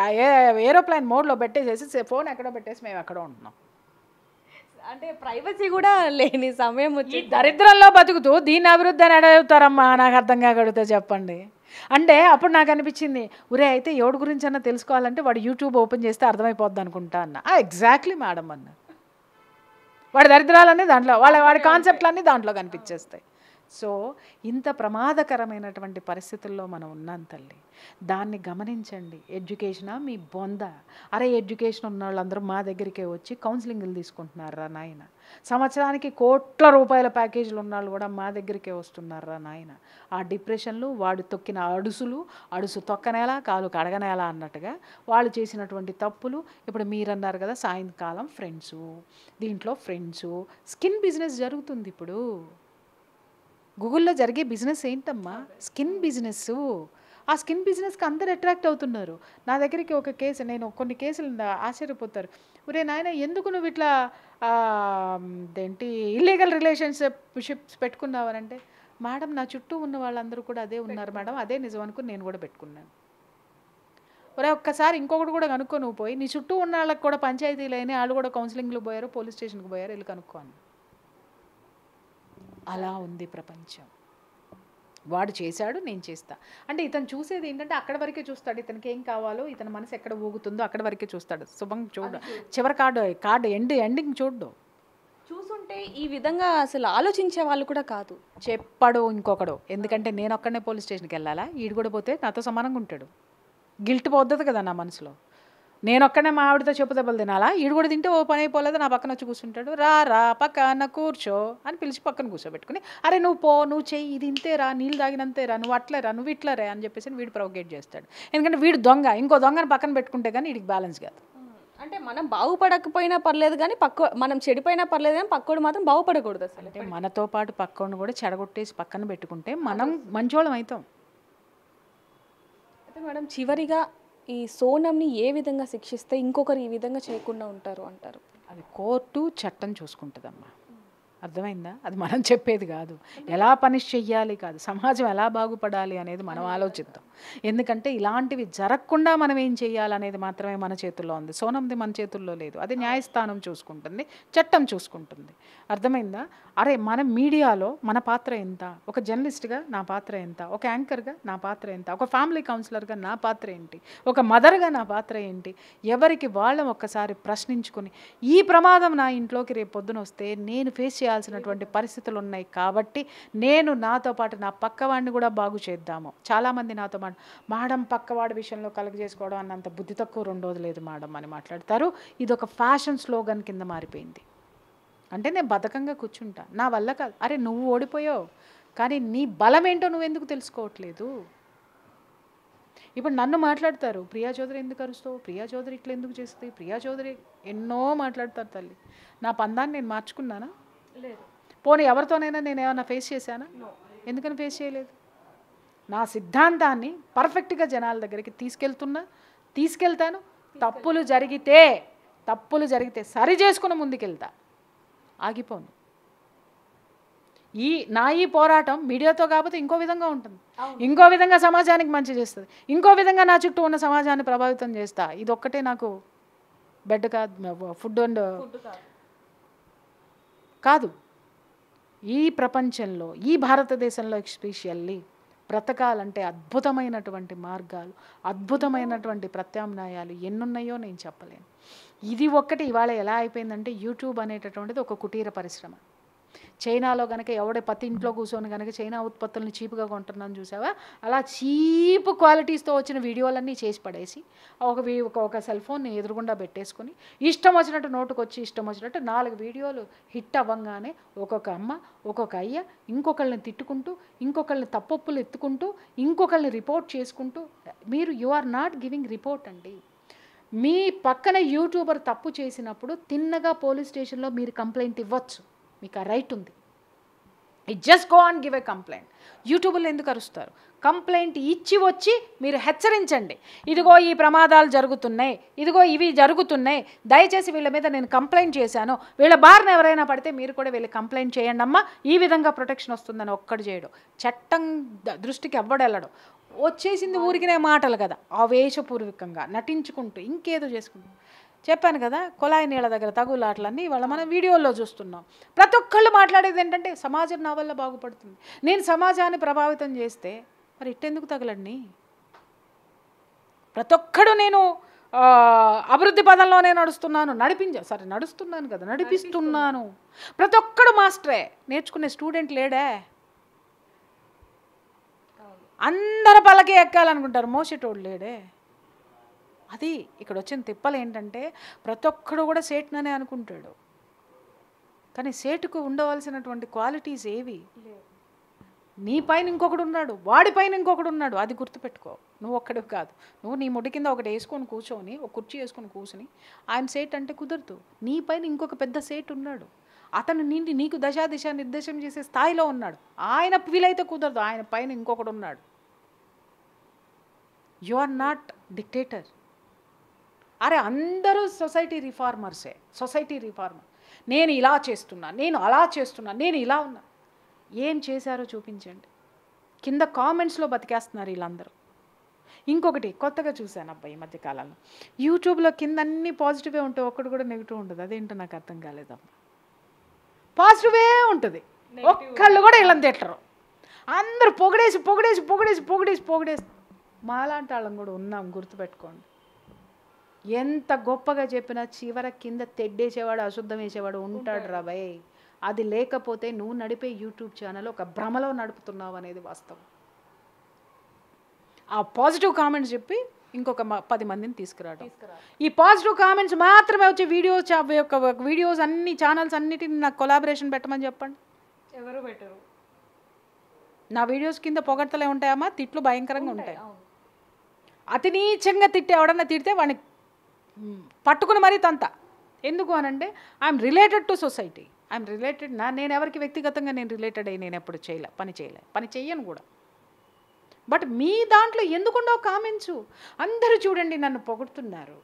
ఏరోప్లేన్ మోడ్లో పెట్టేసేసి ఫోన్ ఎక్కడో పెట్టేసి మేము ఎక్కడో ఉంటున్నాం. అంటే ప్రైవసీ కూడా లేని సమయం వచ్చి దరిద్రంలో బతుకుతూ దీన్ని అభివృద్ధి అని అడుగుతారమ్మా. నాకు అర్థం కాగడితే చెప్పండి. అంటే అప్పుడు నాకు అనిపించింది, ఒరే అయితే ఎవడి గురించి అన్నా తెలుసుకోవాలంటే వాడు యూట్యూబ్ ఓపెన్ చేస్తే అర్థమైపోద్ది అనుకుంటా అన్న. ఎగ్జాక్ట్లీ మేడం అన్న. వాడి దరిద్రాలన్నీ దాంట్లో, వాడి కాన్సెప్ట్లన్నీ దాంట్లో కనిపించేస్తాయి. సో ఇంత ప్రమాదకరమైనటువంటి పరిస్థితుల్లో మనం ఉన్నాం తల్లి. దాన్ని గమనించండి. ఎడ్యుకేషనా మీ బొంద? అరే ఎడ్యుకేషన్ ఉన్న వాళ్ళందరూ మా దగ్గరికే వచ్చి కౌన్సిలింగ్లు తీసుకుంటున్నారా నాయన. సంవత్సరానికి కోట్ల రూపాయల ప్యాకేజీలు ఉన్నవాళ్ళు కూడా మా దగ్గరికే వస్తున్నారా నాయన. ఆ డిప్రెషన్లు, వాడు తొక్కిన అడుసు తొక్కనేలా కాలు కడగనేలా అన్నట్టుగా వాళ్ళు చేసినటువంటి తప్పులు. ఇప్పుడు మీరన్నారు కదా సాయంకాలం దీంట్లో ఫ్రెండ్సు స్కిన్ బిజినెస్ జరుగుతుంది. ఇప్పుడు గూగుల్లో జరిగే బిజినెస్ ఏంటమ్మా? Skin business. ఆ స్కిన్ బిజినెస్కి అందరు అట్రాక్ట్ అవుతున్నారు. నా దగ్గరికి ఒక కేసు, నేను కొన్ని కేసులు ఆశ్చర్యపోతారు, ఒరే నాయన ఎందుకు నువ్వు ఇట్లా ఇల్లీగల్ రిలేషన్షిప్స్ పెట్టుకున్నావనంటే, మేడం నా చుట్టూ ఉన్న వాళ్ళందరూ కూడా అదే ఉన్నారు మేడం, అదే నిజం అనుకుని నేను కూడా పెట్టుకున్నాను. ఒరే ఒక్కసారి ఇంకొకటి కూడా కనుక్కో, నువ్వు పోయి నీ చుట్టూ ఉన్న వాళ్ళకి కూడా పంచాయతీలు అయినాయి, వాళ్ళు కూడా కౌన్సిలింగ్లు పోయారు, పోలీస్ స్టేషన్కి పోయారు, వెళ్ళి కనుక్కోను. అలా ఉంది ప్రపంచం. వాడు చేశాడు, నేను చేస్తా అంటే ఇతను చూసేది ఏంటంటే అక్కడ వరకే చూస్తాడు. ఇతనికి ఏం కావాలో, ఇతని మనసు ఎక్కడ ఊగుతుందో అక్కడ వరకే చూస్తాడు. శుభం చూడు, చివరి కార్డు ఎండింగ్ చూడు. చూసుంటే ఈ విధంగా అసలు ఆలోచించే వాళ్ళు కూడా కాదు. చెప్పాడు ఇంకొకడు. ఎందుకంటే నేను ఒక్కడనే పోలీస్ స్టేషన్కి వెళ్ళాలా, ఈడు కూడా పోతే నాతో సమానంగా ఉంటాడు. గిల్ట్ పోద్ది కదా నా మనసులో. నేను ఒక్కడే మా ఆవిడతో చెప్పు దెబ్బలు తినాలా, ఈడు కూడా తింటే ఓ పని అయిపోలేదు, నా పక్కన వచ్చి కూర్చుంటాడు. రా పక్కన కూర్చో అని పిలిచి పక్కన కూర్చోబెట్టుకుని, అరే నువ్వు పో, నువ్వు చెయ్యి, ఇది ఇంతేరా, నీళ్ళు తాగినంతేరా, నువ్వు అట్లేరా, నువ్వు ఇట్లరే అని చెప్పేసి వీడు ప్రొవోకేట్ చేస్తాడు. ఎందుకంటే వీడు దొంగ, ఇంకో దొంగని పక్కన పెట్టుకుంటే కానీ వీడికి బ్యాలెన్స్ కాదు. అంటే మనం బాగుపడకపోయినా పర్లేదు కానీ మనం చెడిపోయినా పర్లేదు కానీ పక్కోడు మాత్రం బాగుపడకూడదు. అసలు అంటే మనతో పాటు పక్కోడిని కూడా చెడగొట్టేసి పక్కన పెట్టుకుంటే మనం మంచోళం అవుతాం. అయితే మేడం, చివరిగా ఈ సోనంని ఏ విధంగా శిక్షిస్తే ఇంకొకరు ఈ విధంగా చేయకుండా ఉంటారు అంటారు? అది కోర్టు చట్టం చూసుకుంటుందమ్మా. అర్థమైందా? అది మనం చెప్పేది కాదు. ఎలా పనిష్ చెయ్యాలి కాదు, సమాజం ఎలా బాగుపడాలి అనేది మనం ఆలోచిద్దాం. ఎందుకంటే ఇలాంటివి జరగకుండా మనం ఏం చేయాలనేది మాత్రమే మన చేతుల్లో ఉంది. సోనంది మన చేతుల్లో లేదు. అది న్యాయస్థానం చూసుకుంటుంది, చట్టం చూసుకుంటుంది. అర్థమైందా? అరే మన మీడియాలో మన పాత్ర ఎంత, ఒక జర్నలిస్ట్గా నా పాత్ర ఎంత, ఒక యాంకర్గా నా పాత్ర ఎంత, ఒక ఫ్యామిలీ కౌన్సిలర్గా నా పాత్ర ఏంటి, ఒక మదర్గా నా పాత్ర ఏంటి, ఎవరికి వాళ్ళం ఒక్కసారి ప్రశ్నించుకుని ఈ ప్రమాదం నా ఇంట్లోకి రేపు పొద్దున వస్తే నేను ఫేస్ చేయాల్సినటువంటి పరిస్థితులు ఉన్నాయి కాబట్టి నేను నాతో పాటు నా పక్కవాడిని కూడా బాగు చేద్దాము. చాలామంది నాతో మేడం పక్కవాడి విషయంలో కలుగజేసుకోవడం అన్నంత బుద్ధి తక్కువ రెండోది లేదు మేడం అని మాట్లాడతారు. ఇది ఒక ఫ్యాషన్ స్లోగన్ కింద మారిపోయింది. అంటే నేను బద్ధకంగా కూర్చుంటా, నా వల్ల కాదు. అరే నువ్వు ఓడిపోయావు, కానీ నీ బలం ఏంటో నువ్వెందుకు తెలుసుకోవట్లేదు? ఇప్పుడు నన్ను మాట్లాడతారు, ప్రియా చౌదరి ఎందుకు అరుస్తావు, ప్రియా చౌదరి ఇట్లా ఎందుకు చేస్తుంది, ప్రియా చౌదరి ఎన్నో మాట్లాడతారు. తల్లి నా పందాన్ని నేను మార్చుకున్నానా? లేదు. పోనీ ఎవరితోనైనా నేను ఏమైనా ఫేస్ చేశానా? ఎందుకని ఫేస్ చేయలేదు? నా సిద్ధాంతాన్ని పర్ఫెక్ట్గా జనాల దగ్గరికి తీసుకెళ్తాను. తప్పులు జరిగితే సరి చేసుకుని ముందుకెళ్తా, ఆగిపోను. ఈ పోరాటం మీడియాతో కాకపోతే ఇంకో విధంగా ఉంటుంది, ఇంకో విధంగా సమాజానికి మంచి చేస్తుంది, ఇంకో విధంగా నా చుట్టూ ఉన్న సమాజాన్ని ప్రభావితం చేస్తా. ఇది ఒక్కటే నాకు బెడ్ కాదు, ఫుడ్ అండ్ కాదు. ఈ ప్రపంచంలో, ఈ భారతదేశంలో ఎస్పెషల్లీ బ్రతకాలంటే అద్భుతమైనటువంటి మార్గాలు, అద్భుతమైనటువంటి ప్రత్యామ్నాయాలు ఎన్నున్నాయో నేను చెప్పలేను. ఇది ఒక్కటి ఇవాళ ఎలా అయిపోయిందంటే యూట్యూబ్ అనేటటువంటిది ఒక కుటీర పరిశ్రమ. చైనాలో కనుక ఎవడే ప్రతి ఇంట్లో కూర్చొని కనుక చైనా ఉత్పత్తులను చీప్గా కొంటున్నాను చూసావా, అలా చీప్ క్వాలిటీస్తో వచ్చిన వీడియోలన్నీ చేసి పడేసి ఒక సెల్ ఫోన్ని ఎదురుగుండా పెట్టేసుకొని ఇష్టం వచ్చినట్టు నోటుకొచ్చి ఇష్టం వచ్చినట్టు 4 వీడియోలు హిట్ అవ్వంగానే ఒక్కొక్క అమ్మ ఒక్కొక్క అయ్య ఇంకొకళ్ళని తిట్టుకుంటూ, ఇంకొకళ్ళని తప్పొప్పులు ఎత్తుకుంటూ, ఇంకొకళ్ళని రిపోర్ట్ చేసుకుంటూ, you are not giving report అండి. మీ పక్కన యూట్యూబర్ తప్పు చేసినప్పుడు తిన్నగా పోలీస్ స్టేషన్లో మీరు కంప్లైంట్ ఇవ్వచ్చు, మీకు ఆ రైట్ ఉంది. Just go and give a complaint. యూట్యూబ్లో ఎందుకు అరుస్తారు? కంప్లైంట్ ఇచ్చి వచ్చి మీరు హెచ్చరించండి, ఇదిగో ఈ ప్రమాదాలు జరుగుతున్నాయి, ఇదిగో ఇవి జరుగుతున్నాయి, దయచేసి వీళ్ళ మీద నేను కంప్లైంట్ చేశాను, వీళ్ళ బారిన ఎవరైనా పడితే మీరు కూడా వీళ్ళు కంప్లైంట్ చేయండి అమ్మా, ఈ విధంగా ప్రొటెక్షన్ వస్తుందని ఒక్కడు చేయడం, చట్టం దృష్టికి ఎవ్వడెళ్ళడం. వచ్చేసింది ఊరికినే మాటలు కదా, ఆవేశపూర్వకంగా నటించుకుంటూ ఇంకేదో చేసుకుంటూ. చెప్పాను కదా, కొలాయి నీళ్ళ దగ్గర తగులాటలన్నీ ఇవాళ మనం వీడియోల్లో చూస్తున్నాం. ప్రతి ఒక్కళ్ళు మాట్లాడేది ఏంటంటే సమాజం నా వల్ల బాగుపడుతుంది, నేను సమాజాన్ని ప్రభావితం చేస్తే మరి ఇట్టెందుకు తగలండి? ప్రతి ఒక్కడు నేను అభివృద్ధి పదంలోనే నడుస్తున్నాను కదా, నడిపిస్తున్నాను. ప్రతి ఒక్కడు మాస్టరే, నేర్చుకునే స్టూడెంట్ లేడే. అందరు పల్లకి ఎక్కాలనుకుంటారు, మోసేటోడు లేడే. అది ఇక్కడ వచ్చిన తిప్పలు ఏంటంటే ప్రతి ఒక్కడు కూడా సేట్ననే అనుకుంటాడు, కానీ సేటుకు ఉండవలసినటువంటి క్వాలిటీస్ ఏవి? నీ పైన ఇంకొకడు ఉన్నాడు, వాడి పైన ఇంకొకడు ఉన్నాడు, అది గుర్తుపెట్టుకో. నువ్వు ఒక్కడు కాదు, నువ్వు నీ ముడి కింద ఒకటి వేసుకొని కూర్చొని, ఒక కుర్చీ వేసుకొని కూర్చొని ఆయన సేట్ అంటే కుదరదు. నీ పైన ఇంకొక పెద్ద సేట్ ఉన్నాడు, అతను నీకు దిశ నిర్దేశం చేసే స్థాయిలో ఉన్నాడు. ఆయన వీలైతే కుదరదు, ఆయన పైన ఇంకొకడు ఉన్నాడు. You are not dictator. అరే అందరూ సొసైటీ రిఫార్మర్. నేను ఇలా చేస్తున్నా, నేను అలా చేస్తున్నా, నేను ఇలా ఉన్నా. ఏం చేశారో చూపించండి. కింద కామెంట్స్లో బతికేస్తున్నారు వీళ్ళందరూ. ఇంకొకటి కొత్తగా చూశాను అబ్బాయి ఈ మధ్యకాలంలో, యూట్యూబ్లో కింద అన్నీ పాజిటివే ఉంటాయి, ఒక్కడు కూడా నెగిటివ్ ఉంటుంది. అదేంటో నాకు అర్థం కాలేదమ్మా. పాజిటివే ఉంటుంది, ఒక్కళ్ళు కూడా వీళ్ళని తిట్టరు. అందరూ పొగిడేసి మాలాంటి వాళ్ళం కూడా ఉన్నాం, గుర్తుపెట్టుకోండి. ఎంత గొప్పగా చెప్పినా చివర కింద తెడ్డేసేవాడు, అశుద్ధం వేసేవాడు ఉంటాడు రా భయ్. అది లేకపోతే నువ్వు నడిపే యూట్యూబ్ ఛానల్ ఒక భ్రమలో నడుపుతున్నావు అనేది వాస్తవం. ఆ పాజిటివ్ కామెంట్స్ చెప్పి ఇంకొక 10 మందిని తీసుకురావడం, ఈ పాజిటివ్ కామెంట్స్ మాత్రమే వచ్చే వీడియోస్ అన్ని ఛానల్స్ అన్నిటిని నాకు కొలాబరేషన్ పెట్టమని చెప్పండి, ఎవరు పెట్టరు. నా వీడియోస్ కింద పొగడ్తలే ఉంటాయమ్మా, తిట్లు భయంకరంగా ఉంటాయి. అతి నీచంగా ఎవడన్నా తిడితే వాడిని పట్టుకుని మరీ తంత. ఎందుకు అనంటే ఐఎమ్ రిలేటెడ్ టు సొసైటీ, నేను ఎవరికి వ్యక్తిగతంగా నేను రిలేటెడ్ అయ్యి నేను ఎప్పుడు పని చెయ్యను కూడా. బట్ మీ దాంట్లో ఎందుకుండో కామెంట్స్ అందరూ చూడండి నన్ను పొగుడుతున్నారు,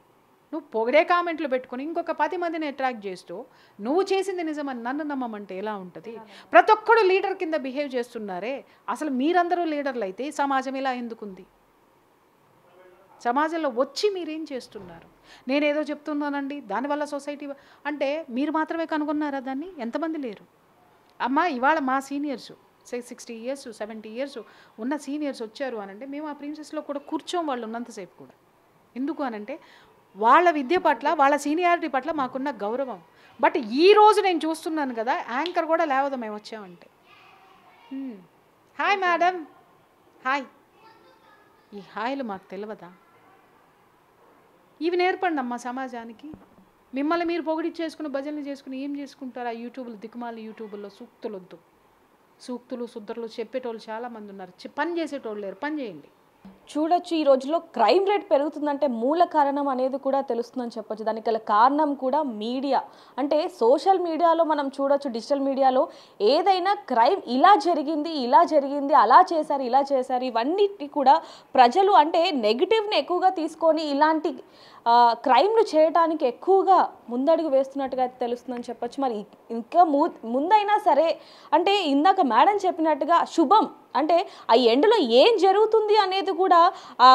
నువ్వు పొగిడే కామెంట్లు పెట్టుకొని ఇంకొక 10 మందిని అట్రాక్ట్ చేస్తూ నువ్వు చేసింది నిజమని నన్ను నమ్మమంటే ఎలా ఉంటుంది? ప్రతి ఒక్కడు లీడర్ కింద బిహేవ్ చేస్తున్నారే. అసలు మీరందరూ లీడర్లు అయితే సమాజం ఇలా ఎందుకుంది? సమాజంలో వచ్చి మీరేం చేస్తున్నారు? నేనేదో చెప్తున్నానండి దానివల్ల సొసైటీ అంటే మీరు మాత్రమే కనుగొన్నారా దాన్ని? ఎంతమంది లేరు? అమ్మ ఇవాళ మా సీనియర్స్ 60 ఇయర్స్ 70 ఇయర్స్ ఉన్న సీనియర్స్ వచ్చారు అనంటే మేము ఆ ప్రిన్సెస్లో కూడా కూర్చోం వాళ్ళు ఉన్నంతసేపు కూడా. ఎందుకు అనంటే వాళ్ళ విద్య పట్ల వాళ్ళ సీనియారిటీ పట్ల మాకున్న గౌరవం. బట్ ఈరోజు నేను చూస్తున్నాను కదా యాంకర్ కూడా లేవదు మేము వచ్చామంటే. Hi madam, hi. ఈ హాయ్లు మాకు తెలియదా? ఇవి నేర్పండి అమ్మా సమాజానికి. మిమ్మల్ని మీరు పొగిడిచ్చేసుకుని భజనలు చేసుకుని ఏం చేసుకుంటారు? ఆ యూట్యూబ్లో దిక్కుమాలి యూట్యూబ్లో సూక్తులు వద్దు. సూక్తులు సుద్దరులు చెప్పేటోళ్ళు చాలామంది ఉన్నారు, పని చేసేటోళ్ళు లేరు. పని చేయండి. చూడొచ్చు ఈ రోజుల్లో క్రైమ్ రేట్ పెరుగుతుందంటే మూల కారణం అనేది కూడా తెలుస్తుందని చెప్పొచ్చు. దానికి గల కారణం కూడా మీడియా. అంటే సోషల్ మీడియాలో మనం చూడొచ్చు, డిజిటల్ మీడియాలో ఏదైనా క్రైమ్ ఇలా జరిగింది అలా చేశారు ఇలా చేశారు ఇవన్నిటి కూడా ప్రజలు అంటే నెగిటివ్ని ఎక్కువగా తీసుకొని ఇలాంటి క్రైమ్లు చేయడానికి ఎక్కువగా ముందడుగు వేస్తున్నట్టుగా తెలుస్తుందని చెప్పొచ్చు. మరి ఇంకా ముందైనా సరే అంటే ఇందాక మేడం చెప్పినట్టుగా శుభం అంటే ఆ ఎండ్లో ఏం జరుగుతుంది అనేది కూడా ఆ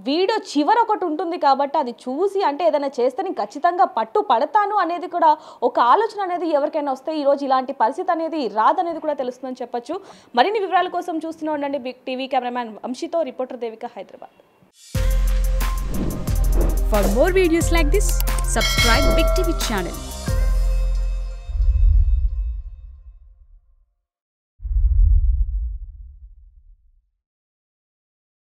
వీడియో చివరి ఒకటి ఉంటుంది కాబట్టి అది చూసి అంటే ఏదైనా చేస్తే నేను ఖచ్చితంగా పట్టు పడతాను అనేది కూడా ఒక ఆలోచన అనేది ఎవరికైనా వస్తే ఈరోజు ఇలాంటి పరిస్థితి అనేది రాదనేది కూడా తెలుస్తుందని చెప్పొచ్చు. మరిన్ని వివరాల కోసం చూస్తూనే ఉండండి బిగ్ టీవీ. కెమెరామ్యాన్ వంశీతో reporter Devika, Hyderabad. For more videos like this, subscribe Big TV channel.